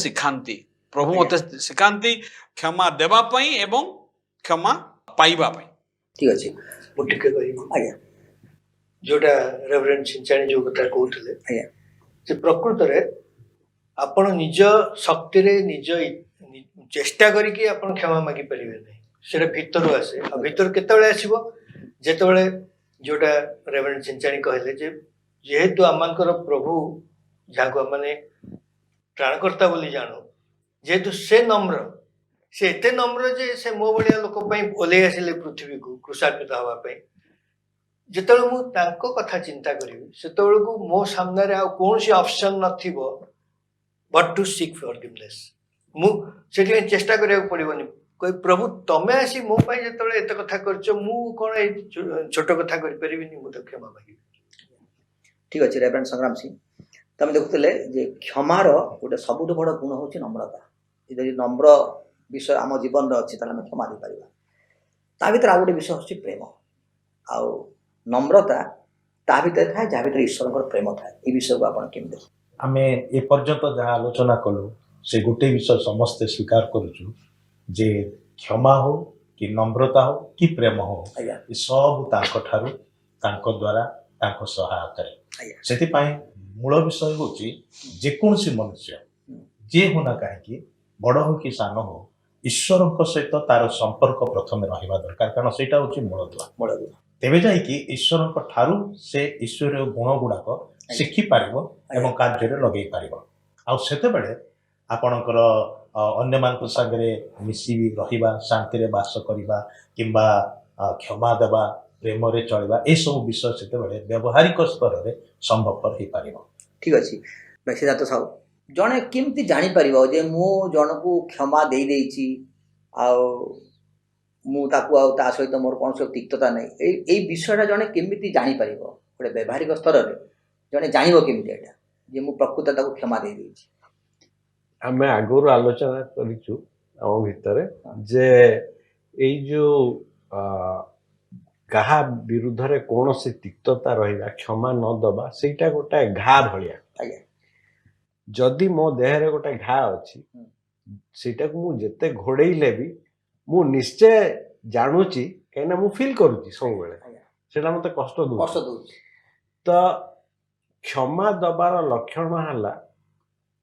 ଶିଖାନ୍ତି କ୍ଷମା ଦେବା ପାଇଁ ଏବଂ କ୍ଷମା ପାଇବା ପାଇଁ ଠିକ ଅଛି ମୁଁ ଟିକେ କହିବି ଆଜ୍ଞା ଯୋଉଟା ରେଭରେଣ୍ଡ ସିଞ୍ଚାଣୀ ଯୋଉ କଥା କହୁଥିଲେ ଆଜ୍ଞା ଯେ ପ୍ରକୃତରେ ଆପଣ ନିଜ ଶକ୍ତିରେ ନିଜ ଚେଷ୍ଟା କରିକି ଆପଣ କ୍ଷମା ମାଗି ପାରିବେ ନାହିଁ ସେଟା ଭିତରୁ ଆସେ ଆଉ ଭିତରୁ କେତେବେଳେ ଆସିବ ଯେତେବେଳେ ଯୋଉଟା ରେଭରେଣ୍ଡ ସିଞ୍ଚାଣୀ କହିଲେ ଯେ ଯେହେତୁ ଆମଙ୍କର ପ୍ରଭୁ ଯାହାକୁ ଆମେ ତ୍ରାଣକର୍ତ୍ତା ବୋଲି ଜାଣୁ ଯେହେତୁ ସେ ନମ୍ର ସେ ଏତେ ନମ୍ର ଯେ ସେ ମୋ ଭଳିଆ ଲୋକ ପାଇଁ ଓହ୍ଲେଇ ଆସିଲେ ପୃଥିବୀକୁ କୃଷାର୍ପିତ ହେବା ପାଇଁ ଯେତେବେଳେ ମୁଁ ତାଙ୍କ କଥା ଚିନ୍ତା କରିବି ସେତେବେଳକୁ ମୋ ସାମ୍ନାରେ ଆଉ କୌଣସି ଅପସନ୍ ନଥିବ ବଟ୍ ଟୁ ସିକ୍ ଫରଗିଭନେସ୍ ମୁଁ ସେଥିପାଇଁ ଚେଷ୍ଟା କରିବାକୁ ପଡ଼ିବନି କହି ପ୍ରଭୁ ତମେ ଆସି ମୋ ପାଇଁ ଯେତେବେଳେ ଏତେ କଥା କରିଛ ମୁଁ କ'ଣ ଏଇ ଛୋଟ କଥା କରିପାରିବିନି ମୁଁ ତ କ୍ଷମା ମାଗିବି ଠିକ ଅଛି ରେଭରେଣ୍ଡ ସଂଗ୍ରାମ ସିଂ ତମେ ଦେଖୁଥିଲେ ଯେ କ୍ଷମାର ଗୋଟେ ସବୁଠୁ ବଡ଼ ଗୁଣ ହେଉଛି ନମ୍ରତା ଯଦି ନମ୍ର ବିଷୟ ଆମ ଜୀବନରେ ଅଛି ତାହେଲେ ଆମେ କ୍ଷମା ଦେଇପାରିବା ତା ଭିତରେ ଆଉ ଗୋଟେ ବିଷୟ ହେଉଛି ପ୍ରେମ ଆଉ ନମ୍ରତା ତା ଭିତରେ ଥାଏ ଯାହା ଭିତରେ ଈଶ୍ୱରଙ୍କର ପ୍ରେମ ଥାଏ ଏ ବିଷୟକୁ ଆପଣ କେମିତି ଆମେ ଏପର୍ଯ୍ୟନ୍ତ ଯାହା ଆଲୋଚନା କଲୁ ସେ ଗୋଟେ ବିଷୟ ସମସ୍ତେ ସ୍ୱୀକାର କରୁଛୁ ଯେ କ୍ଷମା ହଉ କି ନମ୍ରତା ହଉ କି ପ୍ରେମ ହଉ ଆଜ୍ଞା ଏ ସବୁ ତାଙ୍କ ଠାରୁ ତାଙ୍କ ଦ୍ୱାରା ତାଙ୍କ ସହାୟତାରେ ଆଜ୍ଞା ସେଥିପାଇଁ ମୂଳ ବିଷୟ ହେଉଛି ଯେକୌଣସି ମନୁଷ୍ୟ ଯିଏ ହଉ ନା କାହିଁକି ବଡ଼ ହଉ କି ସାନ ହଉ ଈଶ୍ୱରଙ୍କ ସହିତ ତାର ସମ୍ପର୍କ ପ୍ରଥମେ ରହିବା ଦରକାର କାରଣ ସେଇଟା ହେଉଛି ମୂଳଦୁଆ ତେବେ ଯାଇକି ଈଶ୍ୱରଙ୍କ ଠାରୁ ସେ ଈଶ୍ୱରୀୟ ଗୁଣ ଗୁଡ଼ାକ ଶିଖିପାରିବ ଏବଂ କାର୍ଯ୍ୟରେ ଲଗେଇ ପାରିବ ଆଉ ସେତେବେଳେ ଆପଣଙ୍କର ଅନ୍ୟମାନଙ୍କ ସାଙ୍ଗରେ ମିଶି ରହିବା ଶାନ୍ତିରେ ବାସ କରିବା କିମ୍ବା କ୍ଷମା ଦେବା ପ୍ରେମରେ ଚଳିବା ଏସବୁ ବିଷୟ ସେତେବେଳେ ବ୍ୟବହାରିକ ସ୍ତରରେ ସମ୍ଭବପର ହେଇପାରିବ ଠିକ ଅଛି ସିଦ୍ଧାର୍ଥ ସାହୁ ଜଣେ କେମିତି ଜାଣିପାରିବ ଯେ ମୁଁ ଜଣକୁ କ୍ଷମା ଦେଇଛି ଆଉ ମୁଁ ତାକୁ ଆଉ ତା ସହିତ ମୋର କୌଣସି ତିକ୍ତତା ନାହିଁ ଏଇ ବିଷୟଟା ଜଣେ କେମିତି ଜାଣିପାରିବ ଗୋଟେ ବ୍ୟବହାରିକ ସ୍ତରରେ ଜଣେ ଜାଣିବ କେମିତି ଏଇଟା ଯେ ମୁଁ ପ୍ରକୃତ ତାକୁ କ୍ଷମା ଦେଇଛି ଆମେ ଆଗରୁ ଆଲୋଚନା କରିଛୁ ଆମ ଭିତରେ ଯେ ଏଇ ଯୋଉ କାହା ବିରୁଦ୍ଧରେ କୌଣସି ତିକ୍ତତା ରହିବା କ୍ଷମା ନ ଦେବା ସେଇଟା ଗୋଟେ ଘା ଭଳିଆ ଆଜ୍ଞା ଯଦି ମୋ ଦେହରେ ଗୋଟେ ଘା ଅଛି ସେଇଟାକୁ ମୁଁ ଯେତେ ଘୋଡ଼େଇଲେ ବି ମୁଁ ନିଶ୍ଚୟ ଜାଣୁଛି କାହିଁକିନା ମୁଁ ଫିଲ୍ କରୁଛି ସବୁବେଳେ ସେଇଟା ମୋତେ କଷ୍ଟ ଦେଉଛି ତ କ୍ଷମା ଦେବାର ଲକ୍ଷଣ ହେଲା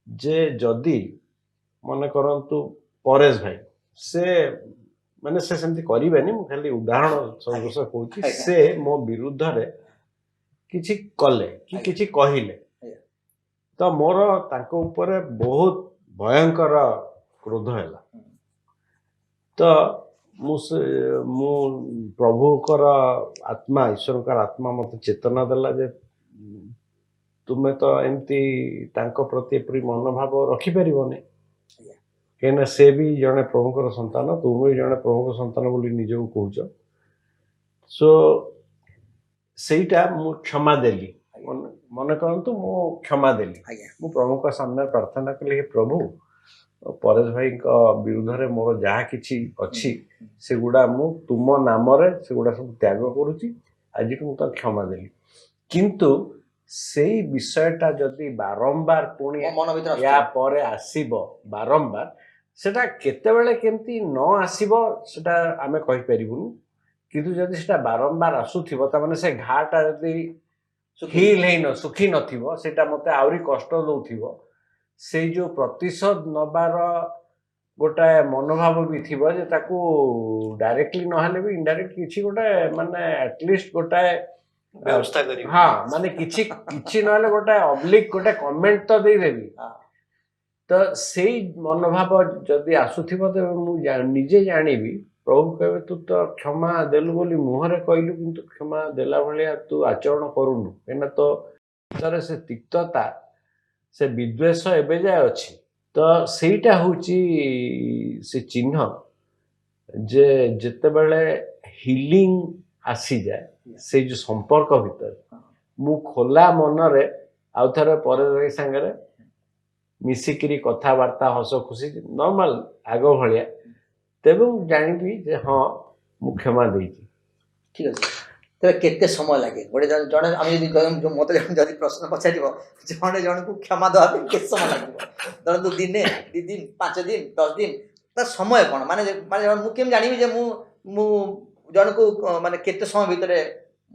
ଯେ ଯଦି ମନେ କରନ୍ତୁ ପରେଶ ଭାଇ ସେ ମାନେ ସେ ସେମିତି କରିବେନି ମୁଁ ଖାଲି ଉଦାହରଣ ସଦୃଶ କହୁଛି ସେ ମୋ ବିରୁଦ୍ଧରେ କିଛି କଲେ କି କିଛି କହିଲେ ତ ମୋର ତାଙ୍କ ଉପରେ ବହୁତ ଭୟଙ୍କର କ୍ରୋଧ ହେଲା ତ ମୁଁ ପ୍ରଭୁଙ୍କର ଆତ୍ମା ଈଶ୍ୱରଙ୍କର ଆତ୍ମା ମୋତେ ଚେତନା ଦେଲା ଯେ ତୁମେ ତ ଏମିତି ତାଙ୍କ ପ୍ରତି ଏପରି ମନୋଭାବ ରଖିପାରିବନି କାହିଁକିନା ସେ ବି ଜଣେ ପ୍ରଭୁଙ୍କର ସନ୍ତାନ ତୁମେ ବି ଜଣେ ପ୍ରଭୁଙ୍କ ସନ୍ତାନ ବୋଲି ନିଜକୁ କହୁଛ ସୋ ସେଇଟା ମୁଁ କ୍ଷମା ଦେଲି ମନେ କରନ୍ତୁ ମୁଁ କ୍ଷମା ଦେଲି ମୁଁ ପ୍ରଭୁଙ୍କ ସାମ୍ନାରେ ପ୍ରାର୍ଥନା କଲି ହେ ପ୍ରଭୁ ପରେଶ ଭାଇଙ୍କ ବିରୁଦ୍ଧରେ ମୋର ଯାହା କିଛି ଅଛି ସେଗୁଡ଼ା ମୁଁ ତୁମ ନାମରେ ସେଗୁଡ଼ା ସବୁ ତ୍ୟାଗ କରୁଛି ଆଜିଠୁ ମୁଁ ତାକୁ କ୍ଷମା ଦେଲି କିନ୍ତୁ ସେଇ ବିଷୟଟା ଯଦି ବାରମ୍ବାର ପୁଣି ୟା ପରେ ଆସିବ ବାରମ୍ବାର ସେଟା କେତେବେଳେ କେମିତି ନ ଆସିବ ସେଟା ଆମେ କହିପାରିବୁନି କିନ୍ତୁ ଯଦି ସେଟା ବାରମ୍ବାର ଆସୁଥିବ ତାମାନେ ସେ ଘାଟା ଯଦି ହିଲ୍ ଶୁଖି ନଥିବ ସେଇଟା ମୋତେ ଆହୁରି କଷ୍ଟ ଦେଉଥିବ ସେଇ ଯେଉଁ ପ୍ରତିଶୋଧ ନେବାର ଗୋଟାଏ ମନୋଭାବ ବି ଥିବ ଯେ ତାକୁ ଡାଇରେକ୍ଟଲି ନହେଲେ ବି ଇନଡାଇରେକ୍ଟ କିଛି ଗୋଟେ ମାନେ ଆଟଲିଷ୍ଟ ଗୋଟାଏ ବ୍ୟବସ୍ଥା କରିବି ହଁ ମାନେ କିଛି ନହେଲେ ଗୋଟେ ଅବ୍ଲିକ୍ ଗୋଟେ କମେଣ୍ଟ ତ ଦେଇଦେବି ତ ସେଇ ମନୋଭାବ ଯଦି ଆସୁଥିବ ତେବେ ମୁଁ ନିଜେ ଜାଣିବି ପ୍ରଭୁ କହିବେ ତୁ ତ କ୍ଷମା ଦେଲୁ ବୋଲି ମୁହଁରେ କହିଲୁ କିନ୍ତୁ କ୍ଷମା ଦେଲା ଭଳିଆ ତୁ ଆଚରଣ କରୁନୁ କାହିଁକିନା ତୋ ଭିତରେ ସେ ତିକ୍ତତା ସେ ବିଦ୍ୱେଷ ଏବେ ଯାଏ ଅଛି ତ ସେଇଟା ହେଉଛି ସେ ଚିହ୍ନ ଯେ ଯେତେବେଳେ ହିଲିଂ ଆସିଯାଏ ସେଇ ଯୋଉ ସମ୍ପର୍କ ଭିତରେ ମୁଁ ଖୋଲା ମନରେ ଆଉ ଥରେ ପରେ ରହି ସାଙ୍ଗରେ ମିଶିକିରି କଥାବାର୍ତ୍ତା ହସ ଖୁସି ନର୍ମାଲ ଆଗ ଭଳିଆ ତେବେ ମୁଁ ଜାଣିବି ଯେ ହଁ ମୁଁ କ୍ଷମା ଦେଇଛି। ଠିକ ଅଛି। ତେବେ କେତେ ସମୟ ଲାଗେ ଗୋଟେ ଜଣେ ଆମେ ଯଦି ମତେ ଯଦି ପ୍ରଶ୍ନ ପଚାରିବ ଜଣେ ଜଣକୁ କ୍ଷମା ଦେବା ପାଇଁ କେତେ ସମୟ ଲାଗିବ ଧରନ୍ତୁ ଦିନେ 2 ଦିନ 5 ଦିନ 10 ଦିନ ତା ସମୟ କ'ଣ ମାନେ ମାନେ ମୁଁ କେମିତି ଜାଣିବି ଯେ ମୁଁ ଜଣକୁ ମାନେ କେତେ ସମୟ ଭିତରେ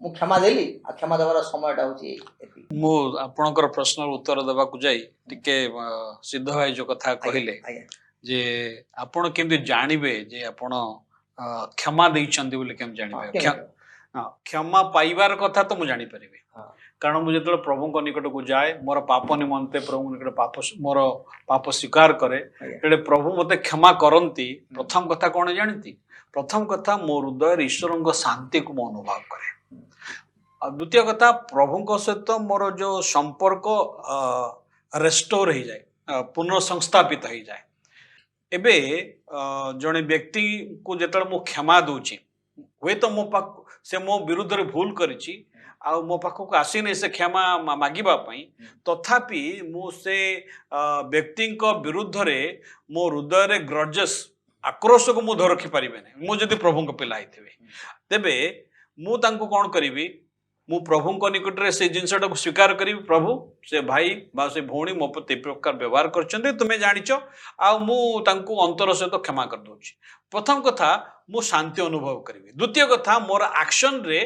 ମୁଁ କ୍ଷମା ଦେଲି ଆଉ କ୍ଷମା ଦେବାର ସମୟଟା ହେଉଛି ଏତିକି। ମୁଁ ଆପଣଙ୍କର ପ୍ରଶ୍ନର ଉତ୍ତର ଦେବାକୁ ଯାଇ ଟିକେ ସିଦ୍ଧ ଭାଇ ଯୋଉ କଥା କହିଲେ ଯେ ଆପଣ କେମିତି ଜାଣିବେ ଯେ ଆପଣ କ୍ଷମା ଦେଇଛନ୍ତି ବୋଲି କେମିତି ଜାଣିବେ? କ୍ଷମା ପାଇବାର କଥା ତ ମୁଁ ଜାଣିପାରିବି କାରଣ ମୁଁ ଯେତେବେଳେ ପ୍ରଭୁଙ୍କ ନିକଟକୁ ଯାଏ ମୋର ପାପ ନିମନ୍ତେ ପ୍ରଭୁଙ୍କ ନିକଟ ମୋର ପାପ ସ୍ୱୀକାର କରେ ତେବେ ପ୍ରଭୁ ମତେ କ୍ଷମା କରନ୍ତି। ପ୍ରଥମ କଥା କ'ଣ ଜାଣନ୍ତି? ପ୍ରଥମ କଥା ମୋ ହୃଦୟରେ ଈଶ୍ୱରଙ୍କ ଶାନ୍ତିକୁ ମୁଁ ଅନୁଭବ କରେ। ଆଉ ଦ୍ୱିତୀୟ କଥା ପ୍ରଭୁଙ୍କ ସହିତ ମୋର ଯୋଉ ସମ୍ପର୍କ ରେଷ୍ଟୋର ହେଇଯାଏ ପୁନଃ ସଂସ୍ଥାପିତ ହେଇଯାଏ। ଏବେ ଜଣେ ବ୍ୟକ୍ତିକୁ ଯେତେବେଳେ ମୁଁ କ୍ଷମା ଦଉଛି ହୁଏତ ସେ ମୋ ବିରୁଦ୍ଧରେ ଭୁଲ କରିଛି ଆଉ ମୋ ପାଖକୁ ଆସିନି ସେ କ୍ଷମା ମାଗିବା ପାଇଁ ତଥାପି ମୁଁ ସେ ବ୍ୟକ୍ତିଙ୍କ ବିରୁଦ୍ଧରେ ମୋ ହୃଦୟରେ ଗ୍ରଜେସ୍ ଆକ୍ରୋଶକୁ ମୁଁ ଧରି ରଖିପାରିବିନି। ମୁଁ ଯଦି ପ୍ରଭୁଙ୍କ ପିଲା ହେଇଥିବି ତେବେ ମୁଁ ତାଙ୍କୁ କ'ଣ କରିବି? ମୁଁ ପ୍ରଭୁଙ୍କ ନିକଟରେ ସେ ଜିନିଷଟାକୁ ସ୍ୱୀକାର କରିବି ପ୍ରଭୁ ସେ ଭାଇ ବା ସେ ଭଉଣୀ ମୋ ପ୍ରତି ଏ ପ୍ରକାର ବ୍ୟବହାର କରିଛନ୍ତି ତୁମେ ଜାଣିଛ ଆଉ ମୁଁ ତାଙ୍କୁ ଅନ୍ତର ସହିତ କ୍ଷମା କରିଦେଉଛି। ପ୍ରଥମ କଥା ମୁଁ ଶାନ୍ତି ଅନୁଭବ କରିବି। ଦ୍ୱିତୀୟ କଥା ମୋର ଆକ୍ସନରେ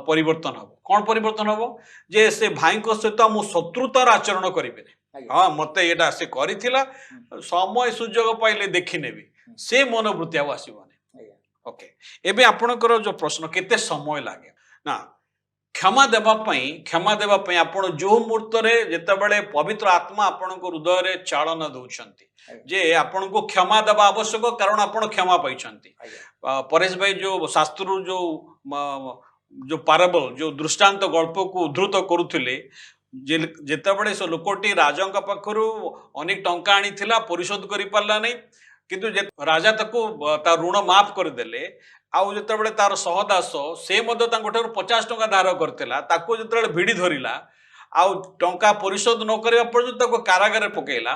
ପରିବର୍ତ୍ତନ ହବ। କ'ଣ ପରିବର୍ତ୍ତନ ହବ? ଯେ ସେ ଭାଇଙ୍କ ସହିତ ମୁଁ ଶତ୍ରୁତାର ଆଚରଣ କରିବିନି। ହଁ ମତେ ଏଇଟା ସେ କରିଥିଲା ସମୟ ସୁଯୋଗ ପାଇଲେ ଦେଖିନେବି ସେ ମନୋବୃତ୍ତି ଆଉ ଆସିବନି। ଓକେ ଏବେ ଆପଣଙ୍କର ଯୋଉ ପ୍ରଶ୍ନ କେତେ ସମୟ ଲାଗେ ନା କ୍ଷମା ଦେବା ପାଇଁ ଆପଣ ଯୋଉ ମୁହୂର୍ତ୍ତରେ ଯେତେବେଳେ ପବିତ୍ର ଆତ୍ମା ଆପଣଙ୍କ ହୃଦୟରେ ଚାଳନା ଦଉଛନ୍ତି ଯେ ଆପଣଙ୍କୁ କ୍ଷମା ଦେବା ଆବଶ୍ୟକ କାରଣ ଆପଣ କ୍ଷମା ପାଇଛନ୍ତି। ପରେଶ ଭାଇ ଯୋଉ ଶାସ୍ତ୍ରରୁ ଯୋଉ ପାରାବଲ ଯୋଉ ଦୃଷ୍ଟାନ୍ତ ଗଳ୍ପକୁ ଉଦ୍ଧୃତ କରୁଥିଲେ ଯେତେବେଳେ ସେ ଲୋକଟି ରାଜାଙ୍କ ପାଖରୁ ଅନେକ ଟଙ୍କା ଆଣିଥିଲା ପରିଶୋଧ କରିପାରିଲା ନାହିଁ କିନ୍ତୁ ରାଜା ତାକୁ ତା ଋଣ ମାଫ କରିଦେଲେ ଆଉ ଯେତେବେଳେ ତାର ସହଦାସ ସେ ମଧ୍ୟ ତାଙ୍କଠାରୁ 50 ଟଙ୍କା ଧାର କରିଥିଲା ତାକୁ ଯେତେବେଳେ ଭିଡ଼ି ଧରିଲା ଆଉ ଟଙ୍କା ପରିଶୋଧ ନ କରିବା ପର୍ଯ୍ୟନ୍ତ ତାକୁ କାରାଗାରରେ ପକେଇଲା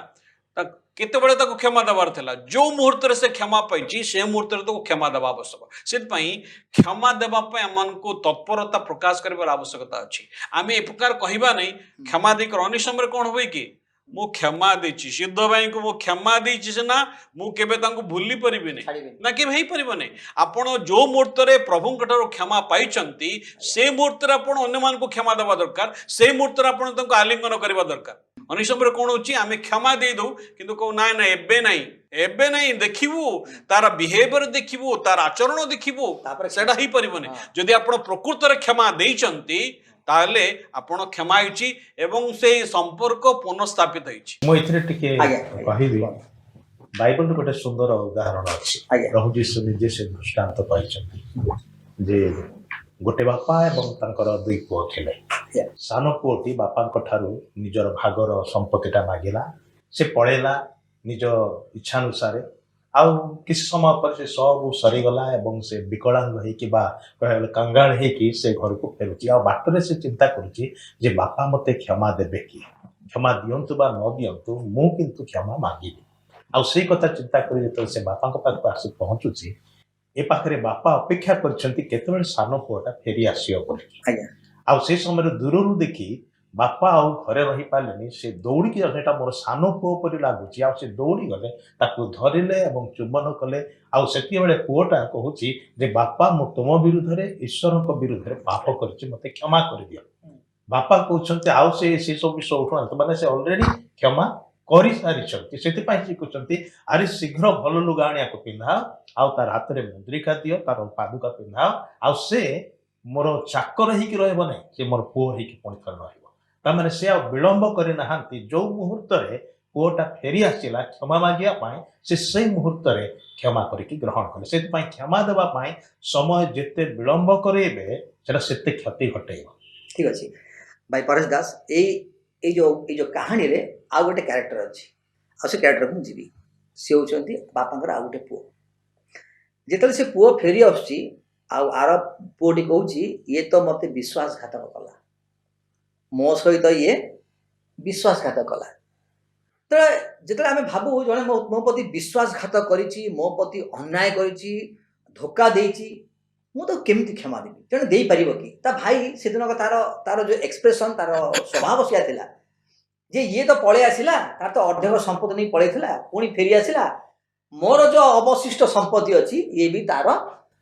କେତେବେଳେ ତାକୁ କ୍ଷମା ଦେବାର ଥିଲା? ଯୋଉ ମୁହୂର୍ତ୍ତରେ ସେ କ୍ଷମା ପାଇଛି ସେ ମୁହୂର୍ତ୍ତରେ ତାକୁ କ୍ଷମା ଦେବା ଆବଶ୍ୟକ। ସେଥିପାଇଁ କ୍ଷମା ଦେବା ପାଇଁ ଆମମାନଙ୍କୁ ତତ୍ପରତା ପ୍ରକାଶ କରିବାର ଆବଶ୍ୟକତା ଅଛି। ଆମେ ଏ ପ୍ରକାର କହିବା ନାହିଁ କ୍ଷମା ଦେଇକର ଅନ୍ୟ ସମୟରେ କ'ଣ ହୁଏ କି ମୁଁ କ୍ଷମା ଦେଇଛି ସିଦ୍ଧ ଭାଇଙ୍କୁ ମୁଁ କ୍ଷମା ଦେଇଛି ସିନା ମୁଁ କେବେ ତାଙ୍କୁ ଭୁଲି ପାରିବିନି ନା କେବେ ହେଇପାରିବନି। ଆପଣ ଯୋଉ ମୁହୂର୍ତ୍ତରେ ପ୍ରଭୁଙ୍କ ଠାରୁ କ୍ଷମା ପାଇଛନ୍ତି ସେ ମୁହୂର୍ତ୍ତରେ ଆପଣ ଅନ୍ୟମାନଙ୍କୁ କ୍ଷମା ଦେବା ଦରକାର। ସେଇ ମୁହୂର୍ତ୍ତରେ ଆପଣ ତାଙ୍କୁ ଆଲିଙ୍ଗନ କରିବା ଦରକାର। ଅନେକ ସମୟରେ କ'ଣ ହଉଛି ଆମେ କ୍ଷମା ଦେଇଦଉ କିନ୍ତୁ କହୁ ନାଇଁ ନାଇଁ ଏବେ ନାହିଁ ଦେଖିବୁ ତାର ବିହେଭିୟର ଦେଖିବୁ ତାର ଆଚରଣ ଦେଖିବୁ ସେଟା ହେଇପାରିବନି। ଯଦି ଆପଣ ପ୍ରକୃତରେ କ୍ଷମା ଦେଇଛନ୍ତି ତାହେଲେ ଆପଣ କ୍ଷମା ହେଇଛି ଏବଂ ସେଇ ସମ୍ପର୍କ ପୁନଃସ୍ଥାପିତ ହେଇଛି। ମୁଁ ଏଥିରେ ଟିକେ କହିବି ବାଇବଲରେ ଗୋଟେ ସୁନ୍ଦର ଉଦାହରଣ ଅଛି। ପ୍ରଭୁ ଯୀଶୁ ନିଜେ ସେ ଦୃଷ୍ଟାନ୍ତ କହିଛନ୍ତି ଯେ ଗୋଟେ ବାପା ଏବଂ ତାଙ୍କର 2 ପୁଅ ଥିଲେ। ସାନ ପୁଅଟି ବାପାଙ୍କ ଠାରୁ ନିଜର ଭାଗର ସମ୍ପତ୍ତିଟା ମାଗିଲା ସେ ପଳେଇଲା ନିଜ ଇଚ୍ଛାନୁସାରେ ଆଉ କିଛି ସମୟ ପରେ ସେ ସବୁ ସରିଗଲା ଏବଂ ସେ ବିକଳାଙ୍ଗ ହେଇକି ବା କହିଲେ କାଙ୍ଗାଳ ହେଇକି ସେ ଘରକୁ ଫେରୁଛି ଆଉ ବାଟରେ ସେ ଚିନ୍ତା କରୁଛି ଯେ ବାପା ମତେ କ୍ଷମା ଦେବେ କି କ୍ଷମା ଦିଅନ୍ତୁ ବା ନ ଦିଅନ୍ତୁ ମୁଁ କିନ୍ତୁ କ୍ଷମା ମାଗିବି। ଆଉ ସେଇ କଥା ଚିନ୍ତା କରି ଯେତେବେଳେ ସେ ବାପାଙ୍କ ପାଖକୁ ଆସି ପହଞ୍ଚୁଛି ଏ ପାଖରେ ବାପା ଅପେକ୍ଷା କରିଛନ୍ତି କେତେବେଳେ ସାନ ପୁଅଟା ଫେରି ଆସିବ ବୋଲି। ଆଉ ସେ ସମୟରେ ଦୂରରୁ ଦେଖି ବାପା ଆଉ ଘରେ ରହିପାରିଲେନି ସେ ଦୌଡ଼ିକି ସେଟା ମୋର ସାନ ପୁଅ ପରି ଲାଗୁଛି ଆଉ ସେ ଦୌଡ଼ି ଗଲେ ତାକୁ ଧରିଲେ ଏବଂ ଚୁମ୍ବନ କଲେ ଆଉ ସେତେବେଳେ ପୁଅଟା କହୁଛି ଯେ ବାପା ମୁଁ ତୁମ ବିରୁଦ୍ଧରେ ଈଶ୍ୱରଙ୍କ ବିରୁଦ୍ଧରେ ପାପ କରିଛି ମତେ କ୍ଷମା କରିଦିଅ। ବାପା କହୁଛନ୍ତି ଆଉ ସେ ସବୁ ବିଷୟ ଉଠୁନାହାନ୍ତି ମାନେ ସେ ଅଲରେଡି କ୍ଷମା କରିସାରିଛନ୍ତି। ସେଥିପାଇଁ ସେ କହୁଛନ୍ତି ଆରେ ଶୀଘ୍ର ଭଲ ଲୁଗା ଆଣିବାକୁ ପିନ୍ଧାଅ ଆଉ ତାର ହାତରେ ମୁଦ୍ରିକା ଦିଅ ତାର ପାଦୁକା ପିନ୍ଧାଅ ଆଉ ସେ ମୋର ଚାକର ହେଇକି ରହିବ ନାହିଁ ସେ ମୋର ପୁଅ ହେଇକି ପୁଣି ଥରେ ରହିବ। ତାମାନେ ସେ ଆଉ ବିଳମ୍ବ କରିନାହାନ୍ତି ଯୋଉ ମୁହୂର୍ତ୍ତରେ ପୁଅଟା ଫେରି ଆସିଲା କ୍ଷମା ମାଗିବା ପାଇଁ ସେ ସେଇ ମୁହୂର୍ତ୍ତରେ କ୍ଷମା କରିକି ଗ୍ରହଣ କଲେ। ସେଥିପାଇଁ କ୍ଷମା ଦେବା ପାଇଁ ସମୟ ଯେତେ ବିଳମ୍ବ କରେଇବେ ସେଟା ସେତେ କ୍ଷତି ଘଟେଇବ। ଠିକ ଅଛି ଭାଇ ପରେଶ ଦାସ ଏଇ ଯୋଉ କାହାଣୀରେ ଆଉ ଗୋଟେ କ୍ୟାରେକ୍ଟର ଅଛି ଆଉ ସେ କ୍ୟାରେକ୍ଟରକୁ ମୁଁ ଯିବି। ସେ ହେଉଛନ୍ତି ବାପାଙ୍କର ଆଉ ଗୋଟେ ପୁଅ। ଯେତେବେଳେ ସେ ପୁଅ ଫେରି ଆସୁଛି आर पुओटी कहूँ ये तो मत विश्वासघातक कला मो सहित ये विश्वासघात कला तो जिते आम भावु जड़े मो प्रति विश्वासघात करी मो प्रति अन्याय करी धोखा देती मु तो केमी क्षमा देवी जड़े दे पार कि ता भाई से दिन तार तार जो एक्सप्रेशन तार स्वभाव सिया थिला जे ये तो पलि आसला तार तो अर्धेक संपत्ति नहीं पलैला पुणी फेरी आसला मोर जो अवशिष्ट संपत्ति अच्छी ये भी तार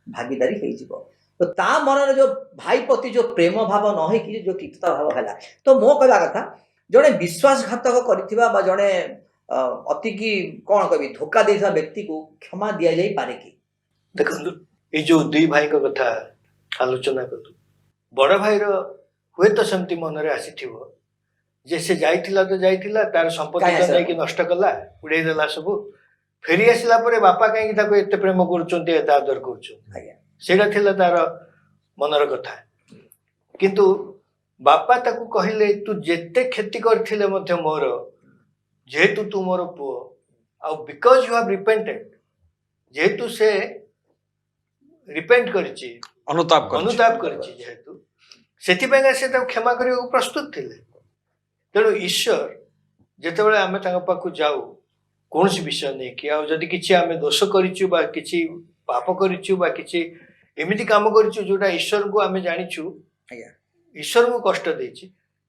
भागीदारी हो तो ता मन जो भाई प्रति जो प्रेम भाव न हो जो तिक्तता भाव है तो मो कहवा कथा जड़े विश्वासघातक कर जड़े अति की कौन कह धोखा दे व्यक्ति को क्षमा दि जाई पारे कि देखो ये जो दुई भाई को कथा आलोचना कलु बड़ भाई हुए तो सेमती मन रे आसी जे से जाइथिला तो जाइथिला तार संपत्ति तो नहीं कि नष्ट कला उड़े देला सब फेरी आसला परे बापा कहीं ताको एते प्रेम करूचंती एते आदर करूचंती सेटा थिला तार मनर कथा किंतु बापा ताको कहिले तू जेते खेती करथिले मध्य मोर जेहेतु तू मोर पुओ आ बिकॉज यू हैव रिपेंटेड जेहेतु से रिपेंट करिछि अनुताप करिछि जेहेतु सेथिପାଇଁ से ताको क्षमा करियो प्रस्तुत थिले तेणु ईश्वर जेतेबेले आमे तांका पाखु जाऊ कौन सी विषय नहीं कि जदि किछि आमे दोष करिछु बा किछि पाप करिछु बा किछि एमिति काम करिछु जोटा ईश्वर को आमे जानिछु ईश्वर को कष्ट देछि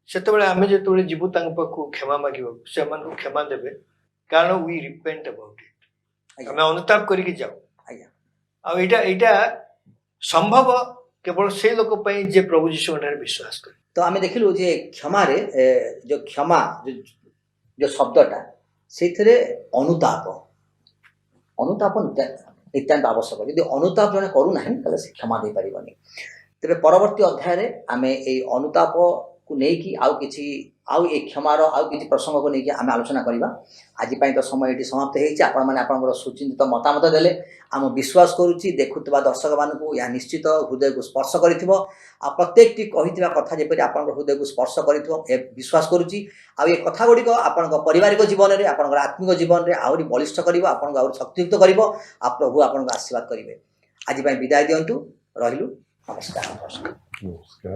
सेतेबेले आमे जेतेबेले जीवु तांका पाखु क्षमा मागिबो से मन को क्षमा देबे कारण वी रिपेंट अबाउट इट आमे अनुताप करिकि जाऊ आ एटा संभव केवल से लोक पई जे प्रभु यीशु रे विश्वास करे तो आम देखिलु जे क्षमा रे जो क्षमा जो शब्दटा से अनुताप अनुताप नित्यान्त आवश्यक यदि अनुताप जड़े करूना से क्षमा दे पारिबनी तेरे परवर्ती अध्याय आम ये अनुताप को लेकिन आउ किछि आउ ए क्षमार आउ किछि प्रसंग को लेकिन आम आलोचना करवा आज तो समय ये समाप्त होती आपण मैंने आपंकर सुचिंतित मतामत देले आम विश्वास करुच्ची देखुवा दर्शक मानू यह निश्चित हृदय को स्पर्श कर प्रत्येक कही कथा जपरी आप हृदय को स्पर्श कर विश्वास करुच्ची आ ये कथा गुड़िक आपण पारिवारिक जीवन में आपण आत्मिक जीवन में आहरी बलिष्ठ कर आपको आहरी शक्तियुक्त कर प्रभु आपको आशीर्वाद करेंगे आज विदाय दिंतु रहिलु नमस्कार नमस्कार।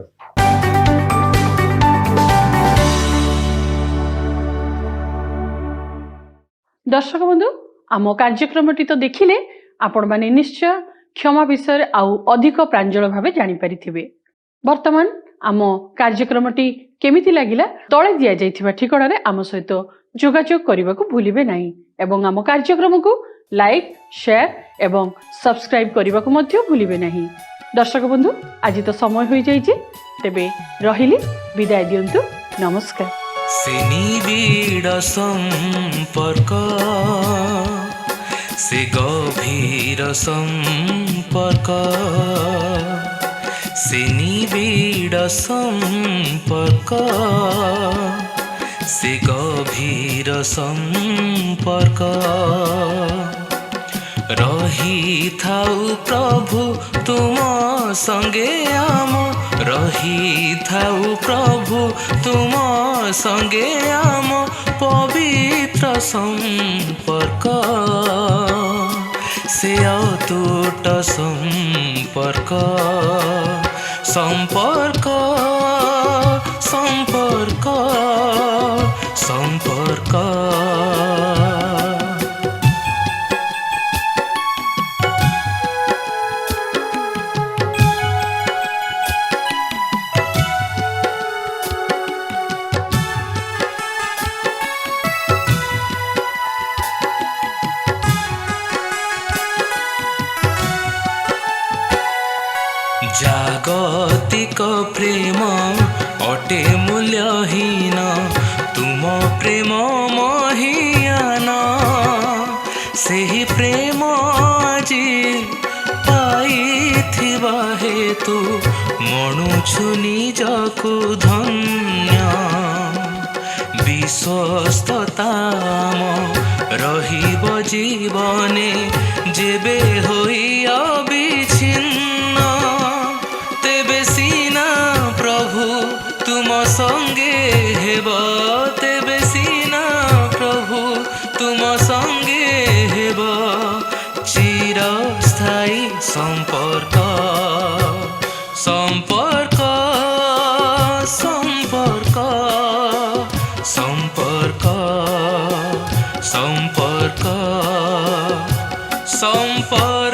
दर्शक बंधु आम कार्यक्रमटी तो देखिले आपण माने निश्चय क्षमा विषय आउ अधिक प्रांजल भावे जानी पारिथिबे। वर्तमान आम कार्यक्रमटी केमिति लागिला तळे दिया जाइथिबा ठिकाना रे आम सहित जोगाजोग करने को भूलिबे नहीं एवं आम कार्यक्रम को लाइक शेयर एवं सब्सक्राइब करने को मध्य भूलिबे नहीं। दर्शक बंधु आज तो समय हो जाइए तेबे रहिली विदाय दियंतु नमस्कार। से निबिड़ संपर्क से गभीर संपर्क से निबिड़ संपर्क से गभीर संपर्क रही थाउ प्रभु तुम संगे आम रही थाउ प्रभु तुम संगे आम पवित्र संपर्क से अतुट संपर्क संपर्क संपर्क संपर्क जागतिक प्रेम अटे मूल्यहीन तुम प्रेम महियान सेही प्रेम जी पाइथिबा हेतु मणुछु निजकु धन्य विश्वस्तताम रहिब जीवने जेबे होई अविच्छिन्न तेबे सीना प्रभु तुम संगे हेब तेबे सीना प्रभु तुम संगे हेब चिरस्थायी संपर्क संपद